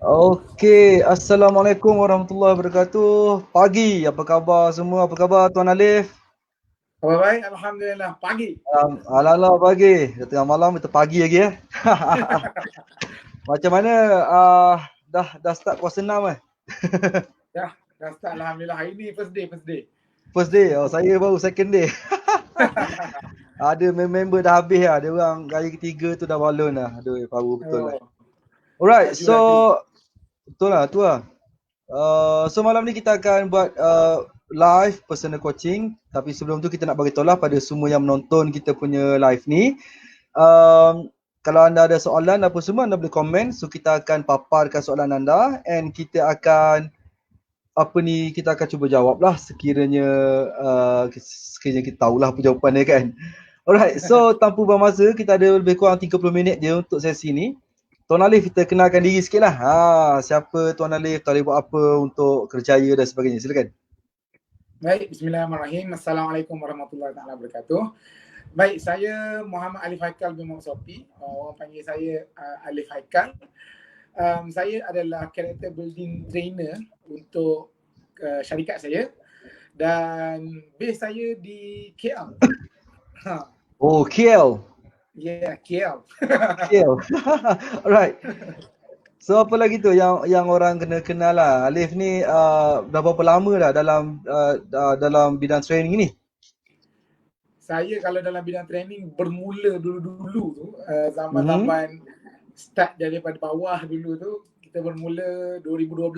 Okey, Assalamualaikum warahmatullahi wabarakatuh. Pagi, apa khabar semua? Apa khabar Tuan Alif? Khabar baik, Alhamdulillah. Pagi. Ala-ala pagi. Dah tengah malam, itu pagi lagi eh. Macam mana dah start puasa 6 eh? Dah start Alhamdulillah. Hari ni first day, first day. First day. Oh, saya baru second day. Ada member dah habis lah. Dia orang hari ketiga tu dah balon lah. Aduh, baru betul lah. Oh, Alright, laju, so laju. betul lah, tu lah. So malam ni kita akan buat live personal coaching. Tapi sebelum tu kita nak bagi tahu lah pada semua yang menonton kita punya live ni. Kalau anda ada soalan apa semua, anda boleh komen. So kita akan paparkan soalan anda and kita akan kita akan cuba jawab lah sekiranya kita tahulah apa jawapan dia kan. Alright, so tanpa buang masa, kita ada lebih kurang 30 minit je untuk sesi ni. Tuan Alif, kita kenalkan diri sikit lah. Siapa Tuan Alif, Tuan Alif buat apa untuk kerjaya dan sebagainya. Silakan. Baik, bismillahirrahmanirrahim. Assalamualaikum warahmatullahi wabarakatuh. Baik, saya Muhammad Alif Haikal bin Muhammad Sopi. Orang panggil saya Alif Haikal. Saya adalah character building trainer untuk syarikat saya. Dan base saya di KL. Oh, KL. Yeah, KL. KL. Alright. So apa lagi tu yang orang kena kenal lah. Alif ni dah berapa lama dah dalam bidang training ni? Saya kalau dalam bidang training bermula dulu-dulu tu, zaman-zaman start daripada bawah dulu tu, kita bermula 2012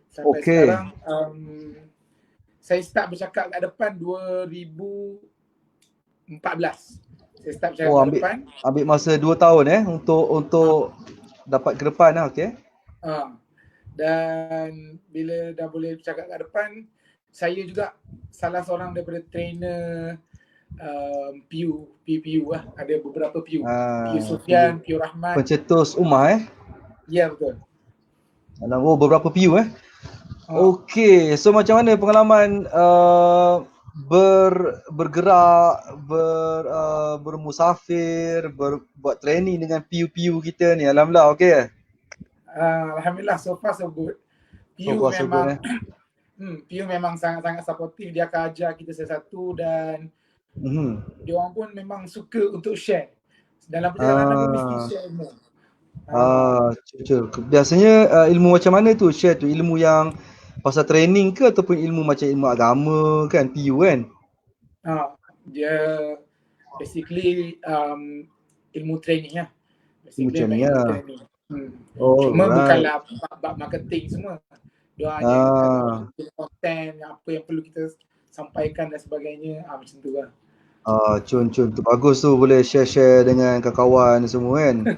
sampai Okey. sekarang. Saya start bercakap kat depan 2014. Saya start bercakap kat depan. Ambil masa 2 tahun untuk dapat ke depan lah, okey. Dan bila dah boleh bercakap kat depan, saya juga salah seorang daripada trainer PU lah. Ada beberapa PU. PU Sufian, PU Rahmat. Pencetus Umar Ya, betul. Oh, beberapa PU Okey, so macam mana pengalaman bergerak, bermusafir, buat training dengan PU-PU kita ni? Alhamdulillah, okey. Alhamdulillah, so far so good. PU So far, so memang good, PU memang sangat-sangat supportive. Dia akan ajar kita satu-satu dan dia orang pun memang suka untuk share. Dalam perjalanan pun mesti share ilmu. Biasanya ilmu macam mana tu share tu? Ilmu yang pasal training ke ataupun ilmu macam ilmu agama kan, PU kan? Dia basically ilmu training lah. Ilmu training lah. Cuma bukanlah bab marketing semua. Dia hanya konten, apa yang perlu kita sampaikan dan sebagainya, macam tu lah. Cun tu bagus tu, boleh share dengan kawan-kawan semua kan.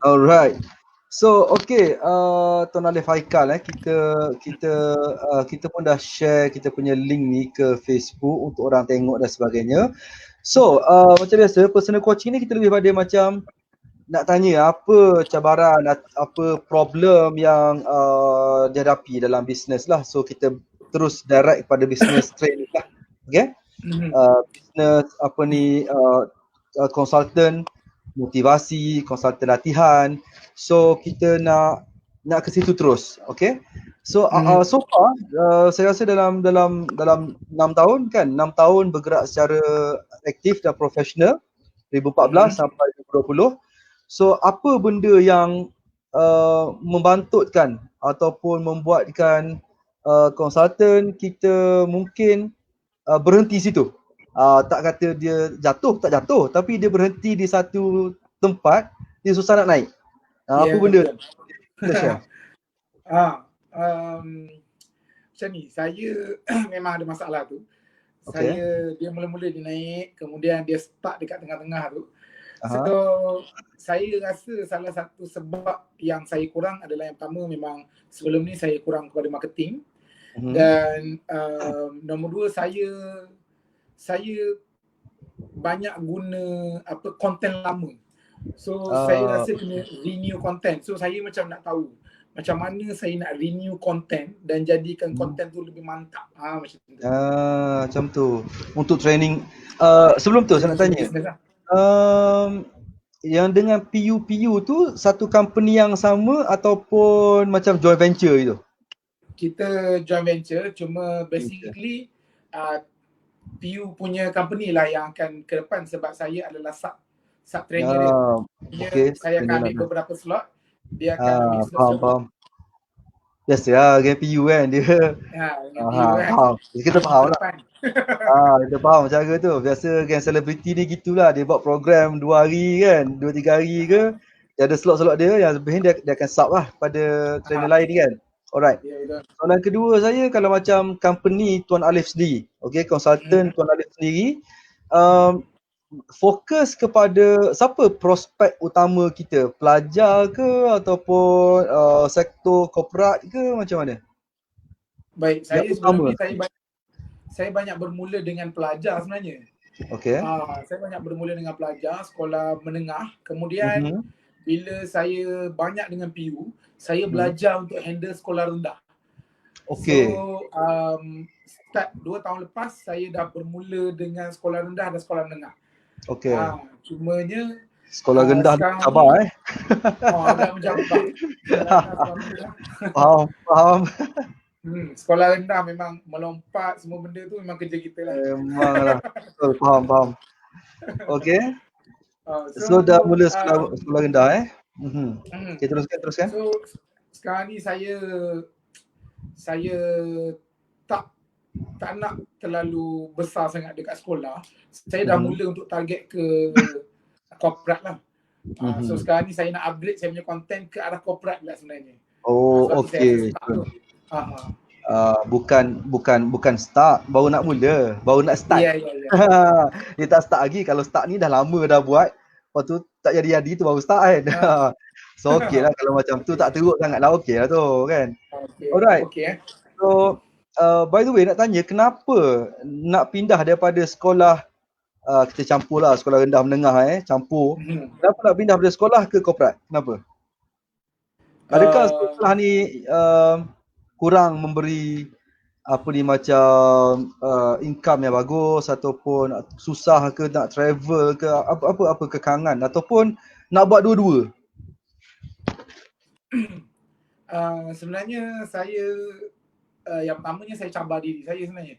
Alright. So okay, Tuan Alif Haikal kita pun dah share kita punya link ni ke Facebook untuk orang tengok dan sebagainya. So macam biasa personal coaching ni kita lebih pada macam nak tanya apa cabaran, apa problem yang dihadapi dalam bisnes lah. So kita terus direct pada business training lah. Okay? Business konsultan motivasi, konsultan latihan. So kita nak ke situ terus, okay? So so far saya rasa dalam 6 tahun kan, 6 tahun bergerak secara aktif dan profesional 2014 sampai 2020. So apa benda yang membantutkan ataupun membuatkan konsultan kita mungkin berhenti situ? Tak kata dia tak jatuh, tapi dia berhenti di satu tempat, dia susah nak naik. Apa benda? Macam ni, saya memang ada masalah tu. Dia mula-mula dia naik, kemudian dia stuck dekat tengah-tengah tu. So saya rasa salah satu sebab yang saya kurang adalah yang pertama memang sebelum ni saya kurang kepada marketing. Dan nombor dua, saya banyak guna konten lama. So saya rasa kena renew content. So saya macam nak tahu macam mana saya nak renew content dan jadikan content tu lebih mantap. Macam tu. Macam tu. Untuk training sebelum tu saya nak tanya. yang dengan PU tu satu company yang sama ataupun macam joint venture itu? Kita joint venture, cuma basically PU punya company lah yang akan ke depan sebab saya adalah sub trainer dia. Okay. Saya akan ambil beberapa slot, dia akan ambil slot. Faham. Yes ya, game PU kan dia. Faham. Kita faham lah. Kita faham cara tu. Biasa game selebriti ni gitulah, dia buat program 2 hari kan, 2-3 hari ke, dia ada slot-slot dia yang lebih dia akan sub lah pada trainer lain kan. Alright. Soalan kedua saya, kalau macam company Tuan Alif sendiri, okay, consultant Tuan Alif sendiri, fokus kepada siapa prospek utama kita? Pelajar ke ataupun sektor korporat ke, macam mana? Baik, saya sebelum ni saya banyak bermula dengan pelajar sebenarnya. Okay. Saya banyak bermula dengan pelajar sekolah menengah. Kemudian bila saya banyak dengan PU, saya belajar untuk handle sekolah rendah. Okay. So start 2 tahun lepas saya dah bermula dengan sekolah rendah dan sekolah menengah. Okay. Cumanya sekolah rendah cabar agak mencabar. Faham. Sekolah rendah memang melompat, semua benda tu memang kerja kita lah. Memanglah. Betul, faham. Okay. So dah mula sekolah rendah Okay, teruskan. So sekarang ni saya tak nak terlalu besar sangat dekat sekolah. Saya dah mula untuk target ke corporate lah. So sekarang ni saya nak upgrade saya punya content ke arah corporate lah sebenarnya. Okay. Bukan start, baru nak mula, baru nak start. Ya. Dia tak start lagi. Kalau start ni dah lama dah buat, lepas tu tak jadi tu baru start kan. So okey lah, kalau macam tu tak teruk sangat lah, okey lah tu kan. Alright. So by the way, nak tanya, kenapa nak pindah daripada sekolah, kita campur lah, sekolah rendah menengah campur. Kenapa nak pindah daripada sekolah ke korporat? Kenapa? Adakah sekolah ni kurang memberi macam income yang bagus, ataupun susah ke nak travel ke, apa kekangan, ataupun nak buat dua-dua? Sebenarnya saya yang pertamanya saya cabar diri saya sebenarnya.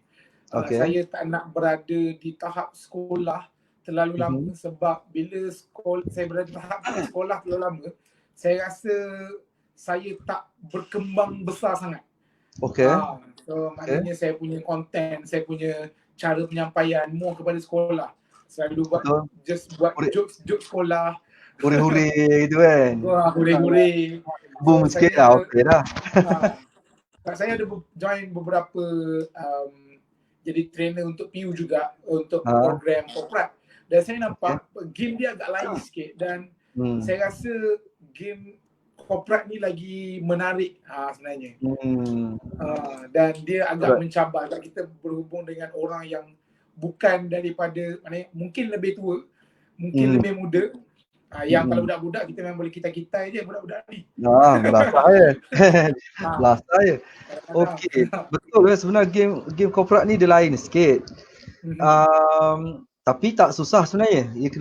Saya tak nak berada di tahap sekolah terlalu lama, sebab bila saya berada di tahap sekolah terlalu lama, saya rasa saya tak berkembang besar sangat. So maknanya saya punya konten, saya punya cara penyampaian more kepada sekolah. Selalu buat jokes sekolah. Hore-hore gitu kan. Hore-hore. Boom sikit lah, okey dah. Saya ada join beberapa jadi trainer untuk PU juga, untuk program corporate. Dan saya nampak game dia agak lain sikit, dan saya rasa game corporate ni lagi menarik sebenarnya. Dan dia agak mencabar. Kita berhubung dengan orang yang bukan daripada, mungkin lebih tua, mungkin lebih muda. Yang kalau budak-budak kita memang boleh kita-kita je budak-budak ni. Belah saya. Okey, betul kan, sebenarnya game corporate ni dia lain sikit. Tapi tak susah sebenarnya. Dia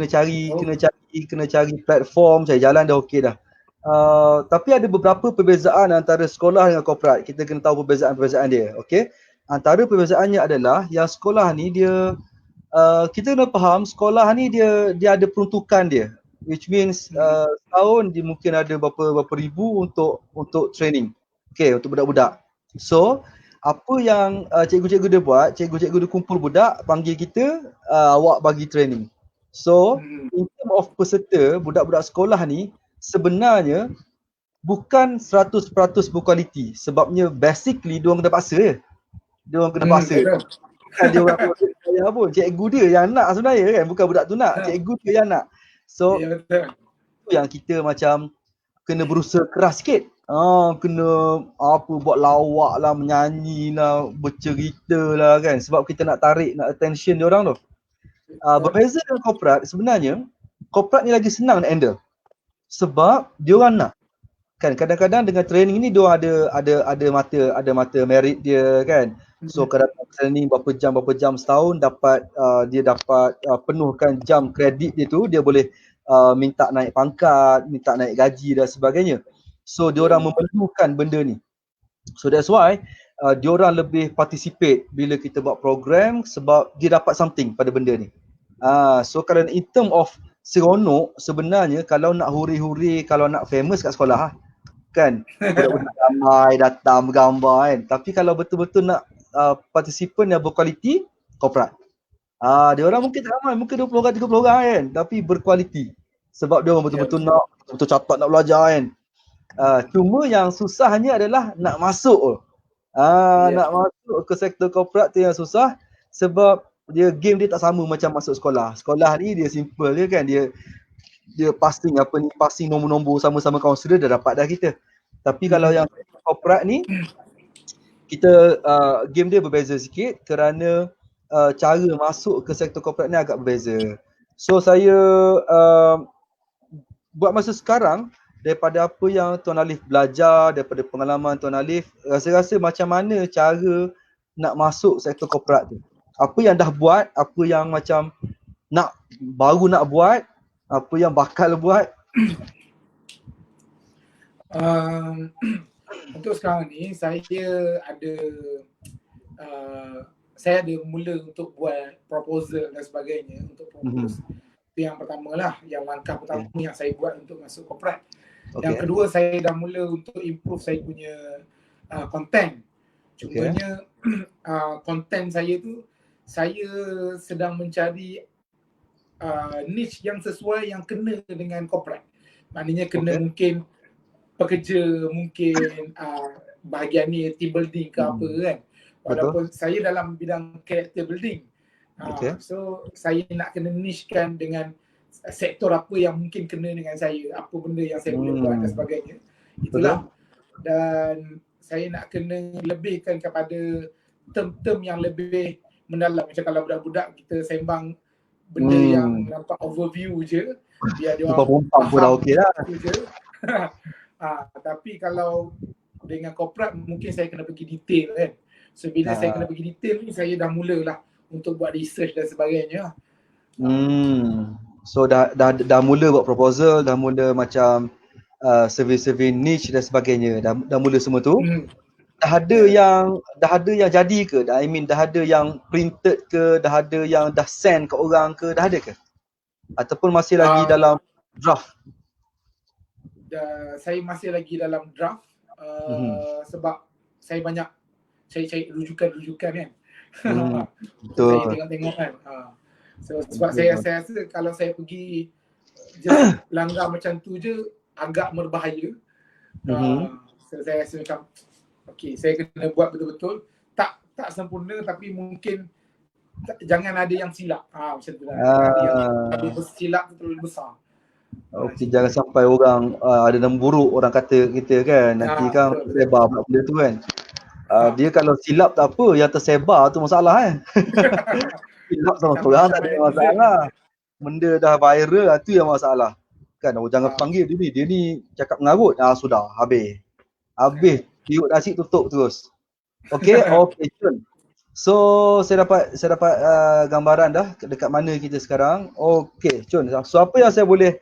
kena cari platform, cari jalan dah okey dah. Tapi ada beberapa perbezaan antara sekolah dengan corporate. Kita kena tahu perbezaan dia, okey? Antara perbezaannya adalah yang sekolah ni dia kita kena faham sekolah ni dia ada peruntukan dia. Which means setahun dia mungkin ada berapa ribu untuk training. Okay, untuk budak-budak. So, apa yang cikgu-cikgu dia buat, cikgu-cikgu dia kumpul budak, panggil kita, awak bagi training. So, in term of peserta, budak-budak sekolah ni sebenarnya bukan 100% berkualiti. Sebabnya basically diorang kena paksa je. Diorang kena paksa. Bukan diorang pun, cikgu dia yang nak sebenarnya kan, bukan budak tu nak, cikgu dia yang nak. So, itu yang kita macam kena berusaha keras sikit. Kena buat lawak lah, menyanyi lah, bercerita lah kan. Sebab kita nak tarik, nak attention diorang tu. Berbeza dengan corporate, sebenarnya corporate ni lagi senang nak handle. Sebab diorang nak. Kan kadang-kadang dengan training ni diorang ada mata merit dia kan. So kadang-kadang training berapa jam setahun, dia dapat penuhkan jam kredit dia tu, dia boleh minta naik pangkat, minta naik gaji dan sebagainya. So diorang memerlukan benda ni. So that's why diorang lebih participate bila kita buat program sebab dia dapat something pada benda ni. So kalau in term of seronok, sebenarnya kalau nak huri-huri, kalau nak famous kat sekolah kan, budak-budak ramai datang bergambar kan. Tapi kalau betul-betul nak participant yang berkualiti, korporat. Dia orang mungkin tak ramai, mungkin 20 orang, 30 orang kan, tapi berkualiti. Sebab dia orang betul-betul nak, betul catat nak belajar kan. Cuma yang susahnya adalah nak masuk. Nak masuk ke sektor korporat tu yang susah sebab game dia tak sama macam masuk sekolah. Sekolah ni dia simple je kan, dia passing passing nombor-nombor sama-sama kaunselor dah dapat dah kita. Tapi kalau yang korporat ni kita game dia berbeza sikit kerana cara masuk ke sektor korporat ni agak berbeza. So saya buat masa sekarang, daripada apa yang Tuan Alif belajar, daripada pengalaman Tuan Alif, rasa-rasa macam mana cara nak masuk sektor korporat tu? Apa yang dah buat, apa yang macam baru nak buat, apa yang bakal buat? Untuk sekarang ni saya ada mula untuk buat proposal dan sebagainya untuk propose. Itu yang pertama lah, yang langkah pertama yang saya buat untuk masuk korporat. Yang kedua, saya dah mula untuk improve saya punya content. Cumanya content saya tu, saya sedang mencari niche yang sesuai, yang kena dengan korporat. Maknanya kena mungkin pekerja, mungkin bahagian ni team building ke apa kan. Walaupun saya dalam bidang character building. So saya nak kena nichekan dengan sektor apa yang mungkin kena dengan saya, apa benda yang saya boleh buat dan sebagainya. Itulah. Dan saya nak kena lebihkan kepada term-term yang lebih mendalam. Macam kalau budak-budak kita sembang benda yang nampak overview je, biar dia orang faham okey lah. Tapi kalau dengan korporat mungkin saya kena pergi detail kan. So bila saya kena pergi detail ni, saya dah mulalah untuk buat research dan sebagainya. So dah mula buat proposal, dah mula macam survey niche dan sebagainya. Dah mula semua tu. Dah ada yang jadi ke? I mean dah ada yang printed ke? Dah ada yang dah send ke orang ke? Dah ada ke? Ataupun masih lagi dalam draft? Saya masih lagi dalam draft sebab saya banyak cari rujukan kan. Betul. Saya tengok-tengok kan. Sebab saya rasa kalau saya pergi just langgar macam tu je agak berbahaya. So saya rasa macam saya kena buat betul-betul, tak sempurna tapi mungkin jangan ada yang silap. Macam tu lah. Ada yang silap tu terlalu besar. Jangan sampai orang ada nama buruk orang kata kita kan. Nanti kan tersebar benda tu kan. Dia kalau silap tak apa, yang tersebar tu masalah kan. Silap sama orang tak ada masalah. Benda dah viral tu yang masalah. Kan jangan panggil dia ni cakap mengarut. Sudah habis. Tiup nasi tutup terus. Okey, Jun. So saya dapat gambaran dah dekat mana kita sekarang. Okey, Jun. So apa yang saya boleh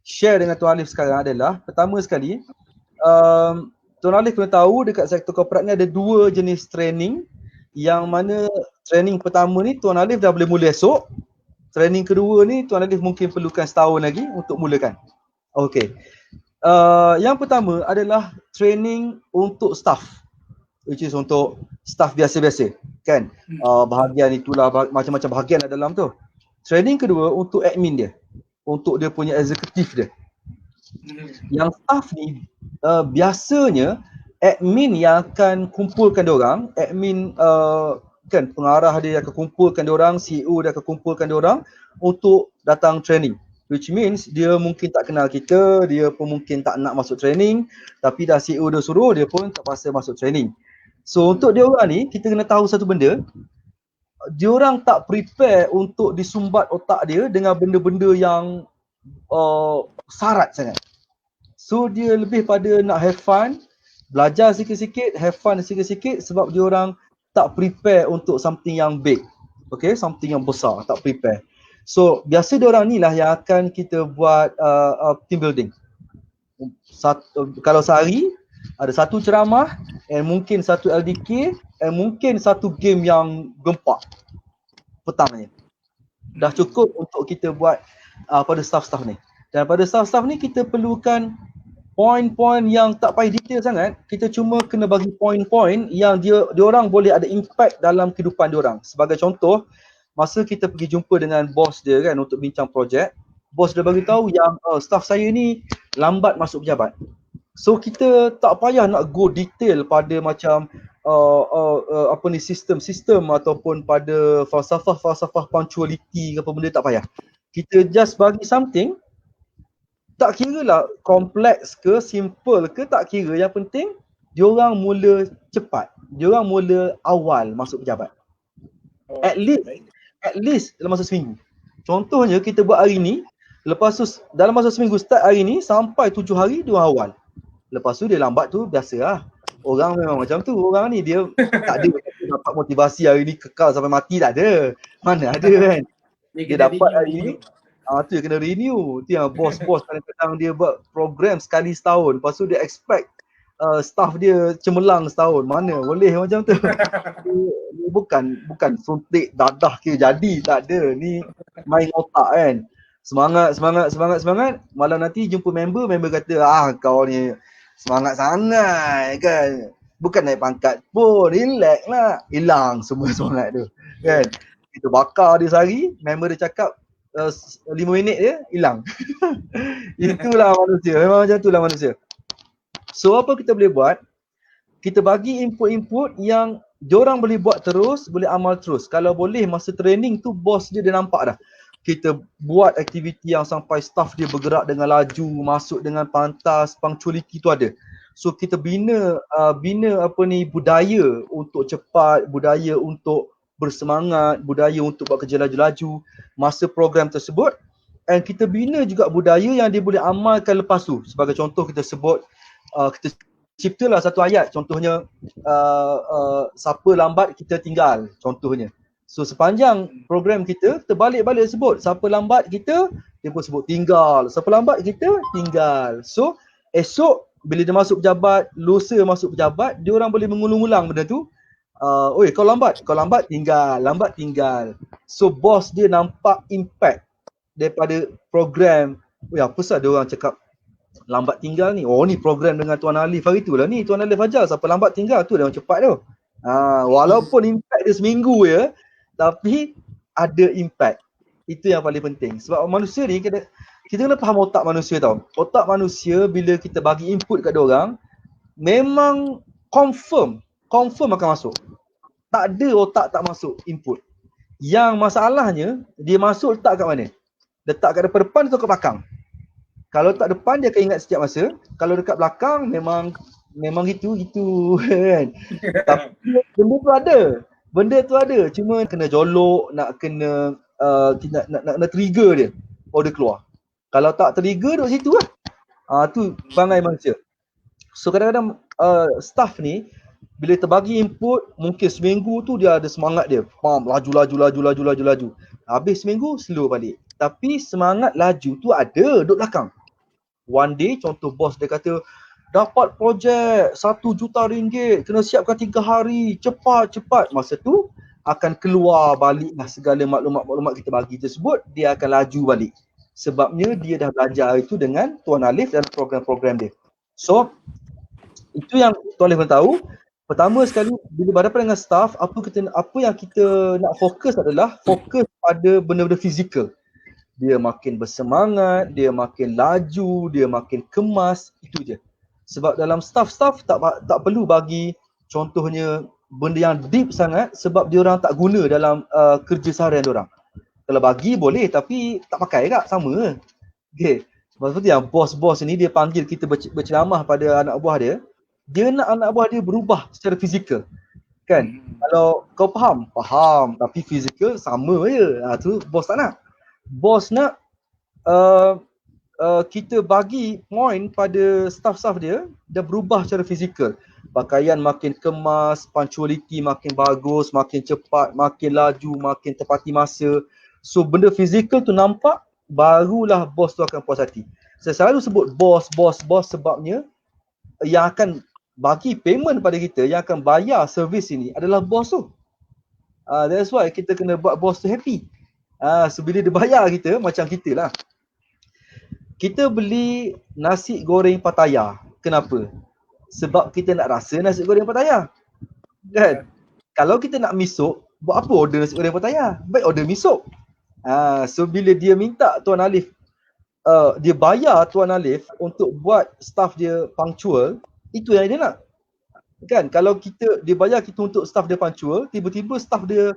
share dengan Tuan Alif sekarang adalah, pertama sekali, Tuan Alif kena tahu dekat sektor korporat ni ada 2 jenis training. Yang mana training pertama ni Tuan Alif dah boleh mula esok. Training kedua ni Tuan Alif mungkin perlukan setahun lagi untuk mulakan. Okey. Yang pertama adalah training untuk staff, which is untuk staff biasa-biasa kan. Bahagian itulah macam-macam bahagian ada dalam tu. Training kedua untuk admin dia, untuk dia punya eksekutif dia. Yang staff ni biasanya admin yang akan kumpulkan diorang, admin kan pengarah dia akan kumpulkan diorang, CEO dia akan kumpulkan diorang untuk datang training. Which means dia mungkin tak kenal kita, dia pun mungkin tak nak masuk training, tapi dah CEO dia suruh, dia pun terpaksa masuk training. So untuk diorang ni, kita kena tahu satu benda, diorang tak prepare untuk disumbat otak dia dengan benda-benda yang syarat sangat. So dia lebih pada nak have fun, belajar sikit-sikit, have fun sikit-sikit sebab diorang tak prepare untuk something yang big. Okay, something yang besar, tak prepare. So biasa diorang ni lah yang akan kita buat team building. Kalau sehari ada satu ceramah and mungkin satu LDK and mungkin satu game yang gempak petangnya. Dah cukup untuk kita buat pada staff-staff ni. Dan pada staff-staff ni kita perlukan poin-poin yang tak payah detail sangat. Kita cuma kena bagi poin-poin yang diorang boleh ada impact dalam kehidupan diorang. Sebagai contoh, masa kita pergi jumpa dengan bos dia kan untuk bincang projek, bos dia bagi tahu yang staff saya ni lambat masuk pejabat. So kita tak payah nak go detail pada macam apa ni sistem-sistem ataupun pada falsafah punctuality ke apa benda, tak payah. Kita just bagi something, tak kira lah kompleks ke simple ke, tak kira, yang penting diorang mula cepat, diorang mula awal masuk pejabat. At least dalam masa seminggu. Contohnya kita buat hari ni, lepas tu dalam masa seminggu start hari ni sampai 7 hari diorang awal. Lepas tu dia lambat tu biasa lah. Orang memang macam tu. Orang ni dia tak ada dapat motivasi hari ni kekal sampai mati, tak ada. Mana ada kan. Dia dapat hari ni, tu yang kena renew. Tu yang bos-bos kadang-kadang dia buat program sekali setahun. Lepas tu dia expect staff dia cemerlang setahun. Mana boleh macam tu. Bukan suntik dadah ke jadi, tak ada. Ni main otak kan. Semangat. Malam nanti jumpa member kata, kau ni semangat sangat kan. Bukan naik pangkat pun, relax lah. Hilang semua semangat tu kan. Kita bakar dia sehari, member dia cakap 5 minit dia, hilang. Itulah manusia, memang macam itulah manusia. So apa kita boleh buat? Kita bagi input-input yang diorang boleh buat terus, boleh amal terus. Kalau boleh masa training tu bos dia nampak dah. Kita buat aktiviti yang sampai staff dia bergerak dengan laju, masuk dengan pantas, punctuality tu ada. So kita bina budaya untuk cepat, budaya untuk bersemangat, budaya untuk buat kerja laju-laju masa program tersebut. And kita bina juga budaya yang dia boleh amalkan lepas tu. Sebagai contoh kita sebut, kita ciptalah satu ayat, contohnya siapa lambat kita tinggal, contohnya. So sepanjang program kita balik-balik sebut siapa lambat kita, dia pun sebut tinggal. Siapa lambat kita, tinggal. So esok bila dia masuk pejabat, lusa masuk pejabat, dia orang boleh mengulang-ulang benda tu. Oi kau lambat tinggal. So bos dia nampak impact daripada program. Oi apa sah dia orang cakap lambat tinggal ni? Oh ni program dengan Tuan Alif hari tu lah ni. Tuan Alif ajar siapa lambat tinggal tu dia orang cepat tu. Walaupun impact dia seminggu je, tapi ada impact. Itu yang paling penting. Sebab manusia ni kita kena faham otak manusia tau. Otak manusia bila kita bagi input kat diorang, memang confirm akan masuk. Tak ada otak tak masuk input. Yang masalahnya, dia masuk letak kat mana? Letak kat depan atau kat belakang? Kalau letak depan dia akan ingat setiap masa. Kalau dekat belakang memang gitu kan. Tapi benda tu ada. Cuma kena jolok, nak kena nak trigger dia. Oh dia keluar. Kalau tak trigger duduk situ lah. Tu perangai manusia. So kadang-kadang staff ni bila terbagi input, mungkin seminggu tu dia ada semangat dia. Laju. Habis seminggu slow balik. Tapi semangat laju tu ada duduk belakang. One day contoh bos dia kata dapat projek RM1 juta, kena siapkan 3 hari, cepat. Masa tu akan keluar baliklah segala maklumat-maklumat kita bagi tersebut, dia akan laju balik. Sebabnya dia dah belajar itu dengan Tuan Alif dan program-program dia. So itu yang Tuan Alif nak tahu. Pertama sekali bila berhadapan dengan staff, apa yang kita nak fokus adalah fokus pada benda-benda fizikal. Dia makin bersemangat, dia makin laju, dia makin kemas, itu je. Sebab dalam staff tak perlu bagi contohnya benda yang deep sangat sebab dia orang tak guna dalam kerja seharian dia orang. Kalau bagi boleh tapi tak pakai tak sama. Okey. Seperti yang bos-bos ni dia panggil kita berceramah pada anak buah dia. Dia nak anak buah dia berubah secara fizikal. Kan? Kalau kau faham tapi fizikal sama je. Tu bos tak nak. Bos nak kita bagi point pada staff-staff dia berubah secara fizikal. Pakaian makin kemas, punctuality makin bagus, makin cepat, makin laju, makin tepati masa. So benda fizikal tu nampak, barulah bos tu akan puas hati. Saya selalu sebut bos sebabnya yang akan bagi payment pada kita, yang akan bayar servis ini adalah bos tu. That's why kita kena buat bos tu happy. So bila dia bayar kita, macam kita lah. Kita beli nasi goreng Pattaya. Kenapa? Sebab kita nak rasa nasi goreng Pattaya. Kan? Kalau kita nak misuk, buat apa order nasi goreng Pattaya? Baik order misuk. So bila dia minta Tuan Alif, dia bayar Tuan Alif untuk buat staff dia punctual, itu yang dia nak. Kan? Kalau dia bayar kita untuk staff dia punctual, tiba-tiba staff dia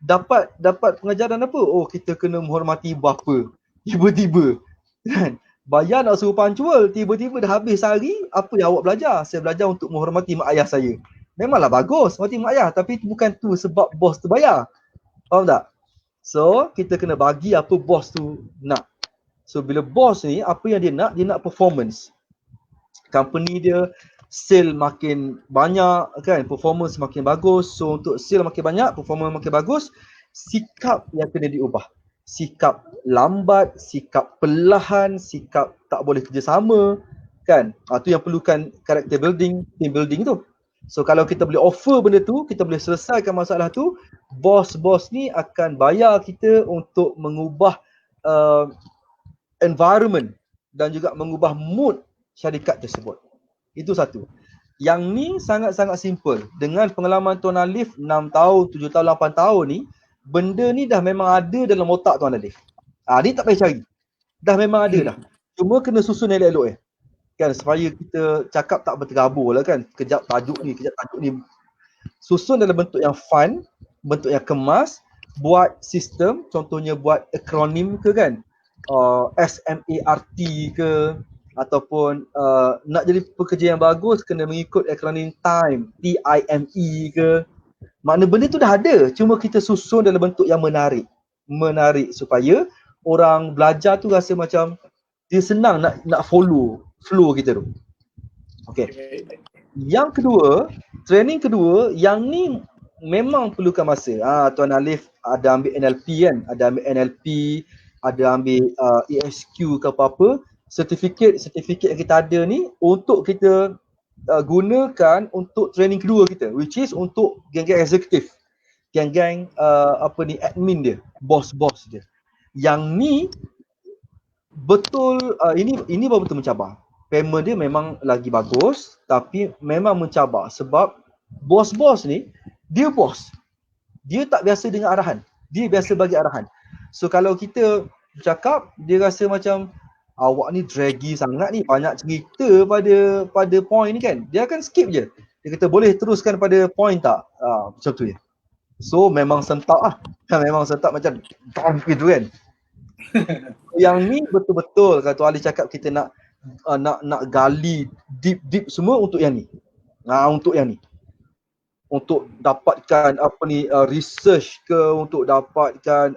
dapat pengajaran apa? Oh, kita kena menghormati bapa. Tiba-tiba. Kan? Bayar nak suruh punctual, tiba-tiba dah habis hari, apa yang awak belajar? Saya belajar untuk menghormati mak ayah saya. Memanglah bagus hormati mak ayah, tapi bukan tu sebab bos tu bayar. Faham tak? So, kita kena bagi apa bos tu nak. So, bila bos ni, apa yang dia nak performance. Company dia sale makin banyak kan, performance makin bagus. So untuk sale makin banyak, performance makin bagus, sikap yang kena diubah. Sikap lambat, sikap perlahan, sikap tak boleh kerjasama kan. Tu yang perlukan character building, team building tu. So kalau kita boleh offer benda tu, kita boleh selesaikan masalah tu, bos-bos ni akan bayar kita untuk mengubah environment dan juga mengubah mood syarikat tersebut. Itu satu. Yang ni sangat-sangat simple. Dengan pengalaman Tuan Alif 6 tahun, 7 tahun, 8 tahun ni, benda ni dah memang ada dalam otak Tuan Alif. Dia tak payah cari. Dah memang ada dah. Cuma kena susun elok-elok kan, supaya kita cakap tak berterabur lah kan. Kejap tajuk ni, kejap tajuk ni. Susun dalam bentuk yang fun, bentuk yang kemas, buat sistem, contohnya buat akronim ke kan. SMART ke, ataupun nak jadi pekerja yang bagus kena mengikut akronim TIME, TIME ke. Makna benda tu dah ada, cuma kita susun dalam bentuk yang menarik supaya orang belajar tu rasa macam dia senang nak follow flow kita tu. Okay. Yang kedua, training kedua, yang ni memang perlukan masa. Tuan Alif ada ambil NLP kan, ada ambil NLP, ada ambil ESQ ke apa-apa. Sertifikat yang kita ada ni untuk kita gunakan untuk training kedua kita, which is untuk geng-geng eksekutif, geng-geng admin dia, bos-bos dia. Yang ni betul, ini betul mencabar. Payment dia memang lagi bagus, tapi memang mencabar sebab bos-bos ni, dia bos. Dia tak biasa dengan arahan. Dia biasa bagi arahan. So kalau kita cakap, dia rasa macam awak ni draggy sangat ni, banyak cerita pada point ni kan. Dia akan skip je. Dia kata boleh teruskan pada point tak? Macam tu je. So memang sentak lah. Memang sentak macam gitu kan. Yang ni betul-betul kalau Tuan Ali cakap kita nak gali deep semua untuk yang ni. Untuk yang ni. Untuk dapatkan research ke, untuk dapatkan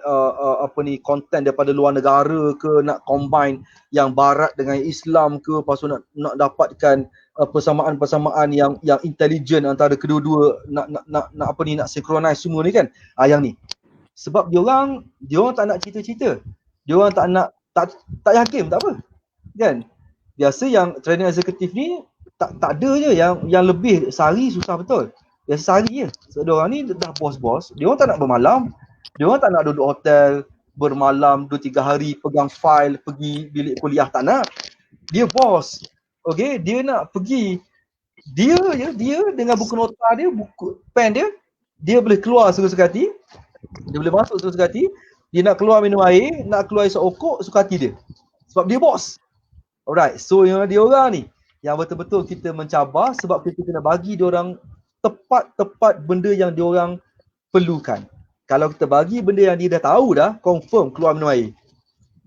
content daripada luar negara ke, nak combine yang barat dengan Islam ke, lepas tu nak dapatkan persamaan-persamaan yang intelligent antara kedua-dua, nak synchronize semua ni kan. Yang ni. Sebab diorang tak nak cerita-cerita. Diorang tak yakin, tak apa. Kan? Biasa yang training eksekutif ni tak ada je yang lebih sehari susah betul. Biasa sehari je. So diorang ni dah bos-bos, diorang tak nak bermalam. Diorang tak nak duduk hotel bermalam 2-3 hari pegang file pergi bilik kuliah, tak nak. Dia bos. Okay, dia nak pergi. Dia dengan buku nota dia, buku pen dia boleh keluar suka-suka hati. Dia boleh masuk suka-suka hati. Dia nak keluar minum air, nak keluar isap okok, suka hati dia. Sebab dia bos. Alright, so yang dia orang ni yang betul-betul kita mencabar sebab kita kena bagi dia orang tepat benda yang dia orang perlukan. Kalau kita bagi benda yang dia dah tahu dah, confirm keluar minum air.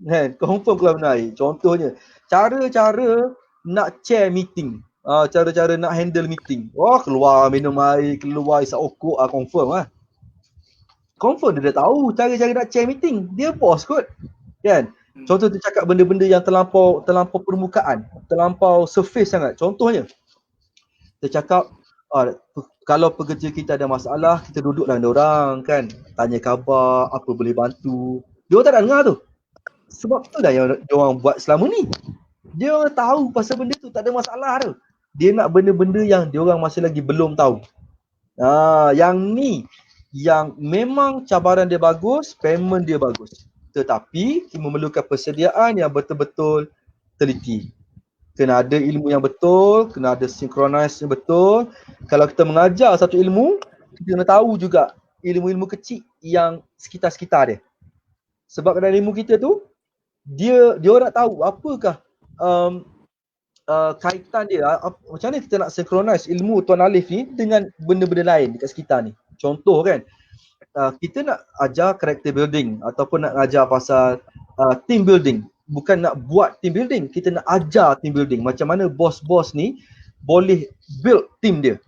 Kan? Confirm keluar minum air. Contohnya, cara-cara nak chair meeting. Cara-cara nak handle meeting. Keluar minum air, keluar isap okok, confirm lah. Confirm dia dah tahu cara-cara nak chair meeting. Dia bos kot. Kan? Contoh tu cakap benda-benda yang terlampau permukaan, terlampau surface sangat. Contohnya, kita cakap kalau pekerja kita ada masalah, kita duduklah dengan orang kan, tanya khabar, apa boleh bantu. Dia tak nak dengar tu. Sebab tu dah yang dia orang buat selama ni. Dia orang tahu pasal benda tu, tak ada masalah tu. Dia nak benda-benda yang dia orang masih lagi belum tahu. Yang ni yang memang cabaran dia bagus, payment dia bagus. Tetapi memerlukan persediaan yang betul-betul teliti. Kena ada ilmu yang betul, kena ada synchronize yang betul. Kalau kita mengajar satu ilmu, kita kena tahu juga ilmu-ilmu kecil yang sekitar-sekitar dia. Sebab dalam ilmu kita tu, dia orang nak tahu apakah kaitan dia, macam mana kita nak synchronize ilmu Tuan Alif ni dengan benda-benda lain dekat sekitar ni. Contoh kan, kita nak ajar character building ataupun nak ajar pasal team building. Bukan nak buat team building, kita nak ajar team building. Macam mana bos-bos ni boleh build team dia.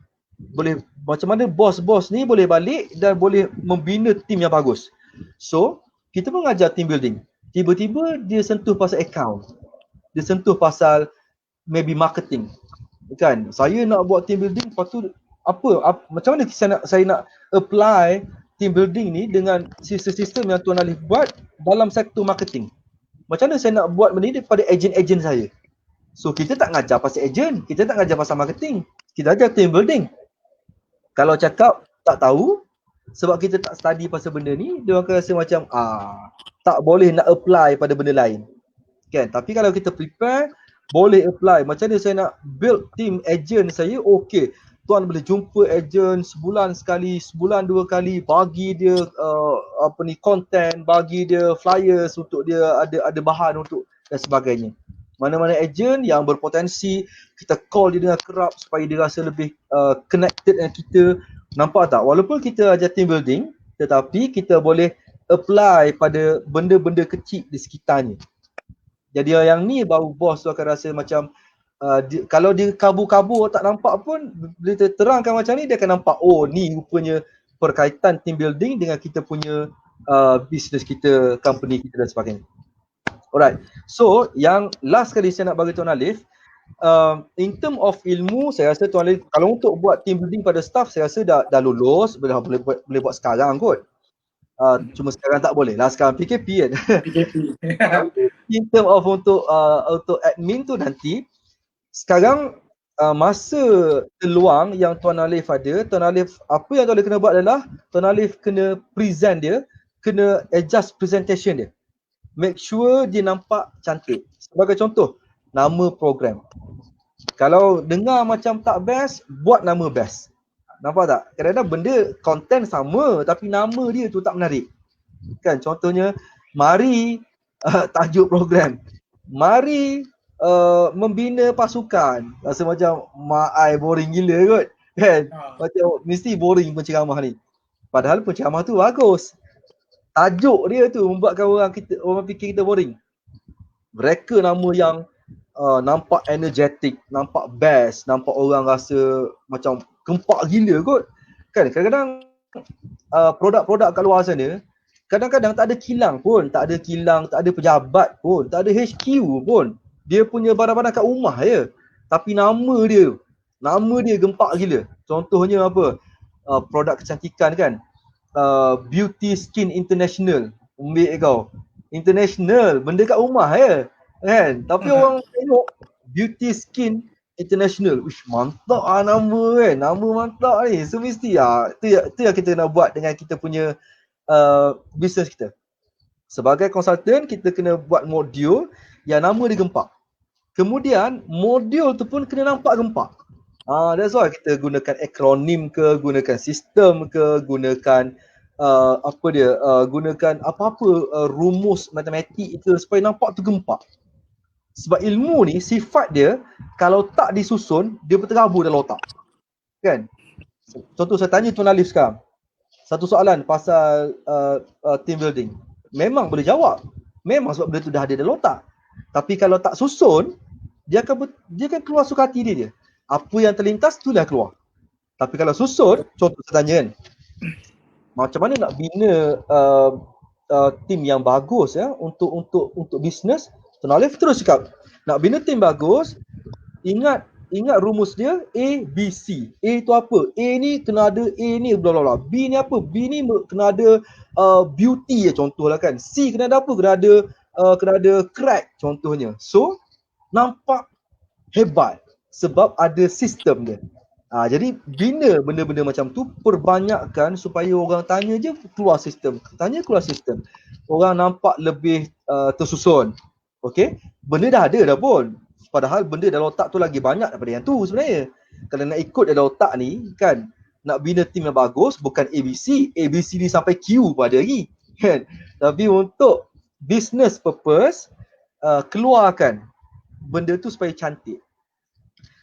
Boleh, macam mana bos-bos ni boleh balik dan boleh membina team yang bagus. So, kita mengajar team building. Tiba-tiba dia sentuh pasal account. Dia sentuh pasal maybe marketing. Kan? Saya nak buat team building, lepas tu macam mana saya nak apply team building ni dengan sistem-sistem yang Tuan Alif buat dalam sektor marketing. Macam mana saya nak buat benda ni daripada ejen-ejen saya. So kita tak ngajar pasal ejen, kita tak ngajar pasal marketing, kita ajar team building. Kalau cakap tak tahu, sebab kita tak study pasal benda ni, dia akan rasa macam tak boleh nak apply pada benda lain. Kan? Tapi kalau kita prepare, boleh apply. Macam mana saya nak build team ejen saya, okey. Tuan boleh jumpa ejen sebulan sekali, sebulan 2 kali, bagi dia content, bagi dia flyers untuk dia ada bahan untuk dan sebagainya. Mana-mana ejen yang berpotensi, kita call dia dengan kerap supaya dia rasa lebih connected dengan kita. Nampak tak? Walaupun kita ajar team building, tetapi kita boleh apply pada benda-benda kecil di sekitarnya. Jadi yang ni baru bos tu akan rasa macam kalau dia kabur-kabur tak nampak pun, bila dia terangkan macam ni, dia akan nampak ni rupanya perkaitan team building dengan kita punya bisnes kita, company kita dan sebagainya. Alright, so yang last kali saya nak bagi Tuan Alif, in term of ilmu, saya rasa Tuan Alif kalau untuk buat team building pada staff, saya rasa dah lulus, boleh buat sekarang kot. Cuma sekarang tak boleh lah, sekarang PKP kan. PKP. In term of untuk admin tu nanti, sekarang masa terluang yang Tuan Alif ada, Tuan Alif, apa yang Tuan Alif kena buat adalah Tuan Alif kena present dia, kena adjust presentation dia. Make sure dia nampak cantik. Sebagai contoh, nama program. Kalau dengar macam tak best, buat nama best. Nampak tak? Kadang-kadang benda konten sama tapi nama dia tu tak menarik. Kan contohnya, mari tajuk program. Mari membina pasukan. Rasa macam mak ai boring gila kot. Kan? Macam mesti boring penceramah ni. Padahal penceramah tu bagus. Tajuk dia tu membuatkan orang fikir kita boring. Mereka nama yang nampak energetic, nampak best, nampak orang rasa macam gempak gila kot. Kan kadang-kadang produk-produk kat luar sana, kadang-kadang tak ada kilang pun, tak ada pejabat pun, tak ada HQ pun. Dia punya barang-barang kat rumah je. Tapi nama dia gempak gila. Contohnya apa? Produk kecantikan kan. Beauty Skin International. Ambil kau. International, benda kat rumah je. Kan? Tapi orang tengok Beauty Skin International. Uish, mantap nama kan. Nama mantap ni. So mesti tu yang kita nak buat dengan kita punya bisnes kita. Sebagai konsultan, kita kena buat modul yang nama dia gempak. Kemudian modul tu pun kena nampak gempak. That's why kita gunakan akronim ke, gunakan sistem ke, gunakan gunakan apa-apa rumus matematik itu supaya nampak tu gempak. Sebab ilmu ni sifat dia kalau tak disusun, dia berterabur dalam otak. Kan? Contoh saya tanya Tuan Alif sekarang. Satu soalan pasal team building. Memang boleh jawab. Memang sebab benda tu dah ada dalam otak. Tapi kalau tak susun, dia akan keluar suka hati dia. Apa yang terlintas itulah keluar. Tapi kalau susun, contoh saya tanya kan, macam mana nak bina tim yang bagus ya untuk bisnes? Tuan Alif terus cakap, nak bina tim bagus, ingat ingat rumus dia A, B, C. A tu apa? A ni kena ada A ni bla bla bla. B ni apa? B ni kena ada beauty contohlah kan. C kena ada apa? Kena ada crack contohnya. So nampak hebat sebab ada sistem dia. Jadi bina benda-benda macam tu, perbanyakkan supaya orang tanya je keluar sistem. Tanya keluar sistem. Orang nampak lebih tersusun. Okay? Benda dah ada dah pun. Padahal benda dalam otak tu lagi banyak daripada yang tu sebenarnya. Kalau nak ikut dalam otak ni kan, nak bina tim yang bagus bukan ABC. ABC ni sampai Q pun ada lagi. Kan? Tapi untuk business purpose, keluarkan benda tu supaya cantik.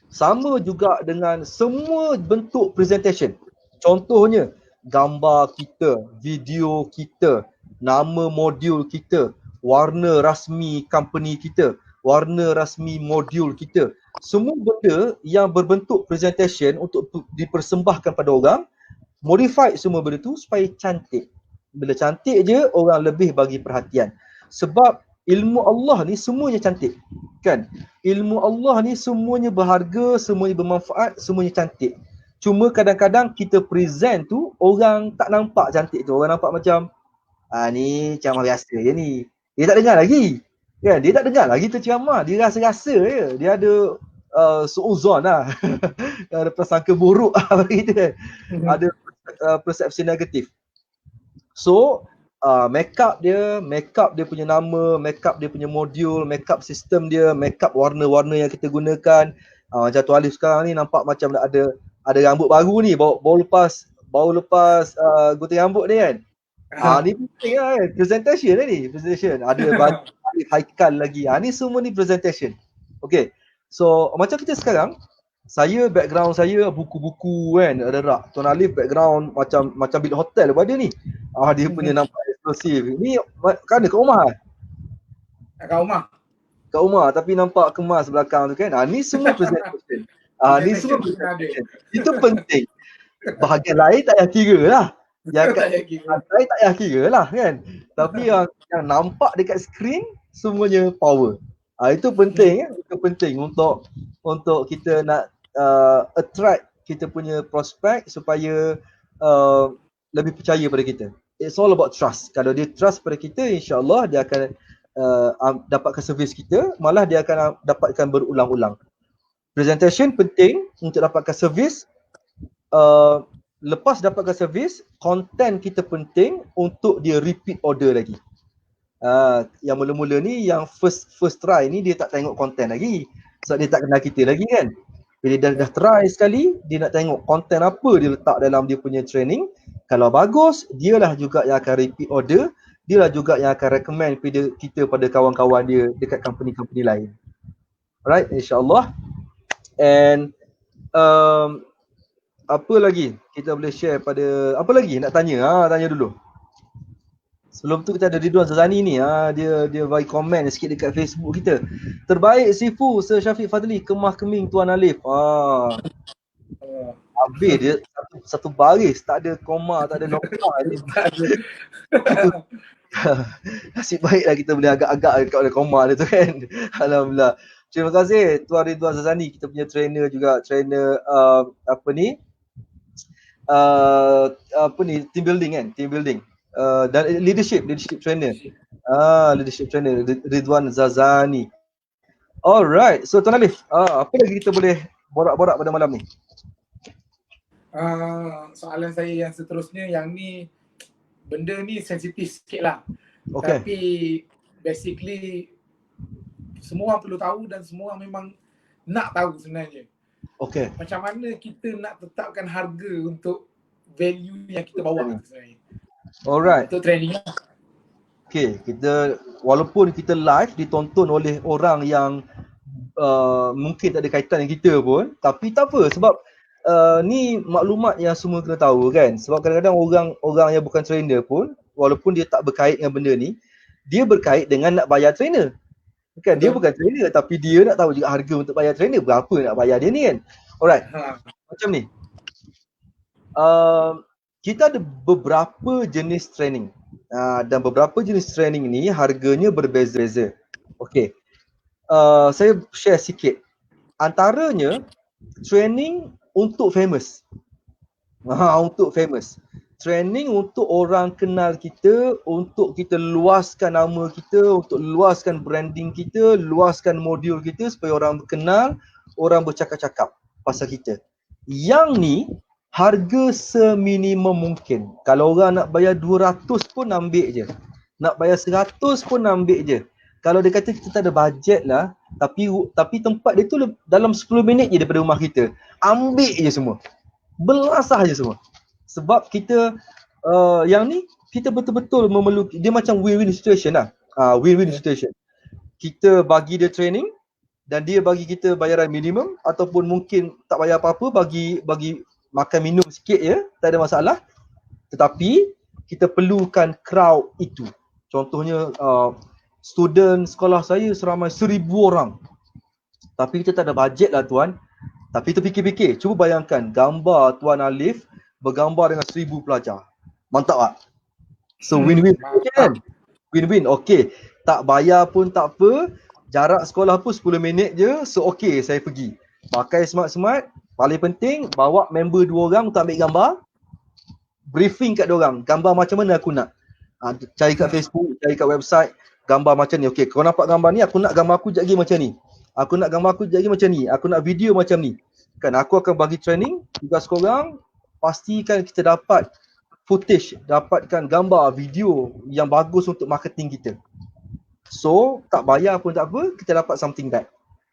Sama juga dengan semua bentuk presentation. Contohnya, gambar kita, video kita, nama modul kita, warna rasmi company kita, warna rasmi modul kita. Semua benda yang berbentuk presentation untuk dipersembahkan pada orang, modify semua benda tu supaya cantik. Bila cantik je, orang lebih bagi perhatian. Sebab ilmu Allah ni semuanya cantik. Kan? Ilmu Allah ni semuanya berharga, semuanya bermanfaat, semuanya cantik. Cuma kadang-kadang kita present tu, orang tak nampak cantik tu. Orang nampak macam, ni ceramah biasa je ni. Dia tak dengar lagi. Kan? Dia tak dengar lagi tu ceramah. Dia rasa-rasa je. Dia ada suuzon lah. Ada prasangka buruk lah bagi kita. Ada persepsi negatif. So, make up dia punya nama, make up dia punya modul, make up sistem dia, make up warna-warna yang kita gunakan. Macam Tuan Alif sekarang ni nampak macam ada rambut baru ni, baru lepas gunting rambut ni kan. Ni penting lah kan, presentation ni, ada baju Haikal lagi. Ni semua ni presentation. Okay, so macam kita sekarang, saya background saya buku-buku kan, ada rak. Tuan Alif background macam bilik hotel apa dia ni. Dia punya nampak eksklusif. Ni kan kat rumah? Kat rumah. Kat rumah tapi nampak kemas belakang tu kan. Ni semua presentation. Ni semua presentation. Itu penting. Bahagian lain tak payah kira lah. Yang lain tak payah kira lah kan. Tapi yang nampak dekat skrin semuanya power. Itu penting. Itu penting untuk kita nak attract kita punya prospek supaya lebih percaya pada kita. It's all about trust. Kalau dia trust pada kita, insya-Allah dia akan dapatkan servis kita, malah dia akan dapatkan berulang-ulang. Presentation penting untuk dapatkan servis. Lepas dapatkan servis, content kita penting untuk dia repeat order lagi. Yang mula-mula ni, yang first try ni dia tak tengok content lagi. Sebab dia tak kenal kita lagi kan. Bila dia dah try sekali, dia nak tengok konten apa dia letak dalam dia punya training. Kalau bagus, dialah juga yang akan repeat order. Dialah juga yang akan recommend kita pada kawan-kawan dia dekat company-company lain. Alright, insyaAllah. And apa lagi kita boleh share pada, apa lagi nak tanya? Tanya dulu. Sebelum tu kita ada Ridwan Zazani ni, dia bagi komen sikit dekat Facebook kita. Terbaik Sifu Sir Syafiq Fadli, kemah keming Tuan Alif. Habis dia satu baris, tak ada koma, tak ada nokta. Nasib baiklah kita boleh agak-agak dekat koma dia tu kan. Alhamdulillah. Terima kasih Tuan Ridwan Zazani, kita punya trainer juga, trainer team building kan, dan leadership trainer. Leadership trainer Ridwan Zazani. Alright, so Tuan Alif, apa lagi kita boleh borak-borak pada malam ni? Soalan saya yang seterusnya, yang ni benda ni sensitif sikit lah. Okay. Tapi basically semua orang perlu tahu dan semua orang memang nak tahu sebenarnya. Okay. Macam mana kita nak tetapkan harga untuk value yang kita bawa sebenarnya. Alright. Untuk training lah. Okay, kita walaupun kita live ditonton oleh orang yang mungkin tak ada kaitan dengan kita pun, tapi tak apa sebab ni maklumat yang semua kena tahu kan. Sebab kadang-kadang orang yang bukan trainer pun, walaupun dia tak berkait dengan benda ni, dia berkait dengan nak bayar trainer. Kan dia bukan trainer tapi dia nak tahu juga harga untuk bayar trainer, berapa nak bayar dia ni kan. Alright. Macam ni. Kita ada beberapa jenis training. Dan beberapa jenis training ni harganya berbeza-beza. Okay. Saya share sikit. Antaranya training untuk famous. Untuk famous. Training untuk orang kenal kita, untuk kita luaskan nama kita, untuk luaskan branding kita, luaskan modul kita supaya orang kenal, orang bercakap-cakap pasal kita. Yang ni harga seminimum mungkin. Kalau orang nak bayar 200 pun ambil je. Nak bayar 100 pun ambil je. Kalau dia kata kita tak ada bajet lah, tapi tempat dia tu dalam 10 minit je daripada rumah kita. Ambil je semua. Belasah je semua. Sebab kita yang ni kita betul-betul memerlukan, dia macam win-win situation lah. Win-win situation. Kita bagi dia training dan dia bagi kita bayaran minimum, ataupun mungkin tak bayar apa-apa, bagi makan minum sikit je, tak ada masalah. Tetapi kita perlukan crowd itu. Contohnya student sekolah saya seramai 1,000 orang. Tapi kita tak ada bajet lah tuan. Tapi terfikir-fikir, cuba bayangkan gambar Tuan Alif bergambar dengan 1,000 pelajar. Mantap tak? So win-win kan? Win-win, okey. Tak bayar pun tak apa. Jarak sekolah pun 10 minit je. So okey, saya pergi. Pakai smart-smart. Paling penting, bawa member 2 orang untuk ambil gambar. Briefing kat diorang. Gambar macam mana aku nak. Cari kat Facebook, cari kat website. Gambar macam ni. Okey, kau nampak gambar ni, aku nak gambar aku sekejap lagi macam ni. Aku nak gambar aku sekejap lagi macam ni. Aku nak video macam ni. Kan aku akan bagi training. Tugas korang, pastikan kita dapat footage, dapatkan gambar, video yang bagus untuk marketing kita. So, tak bayar pun tak apa, kita dapat something back,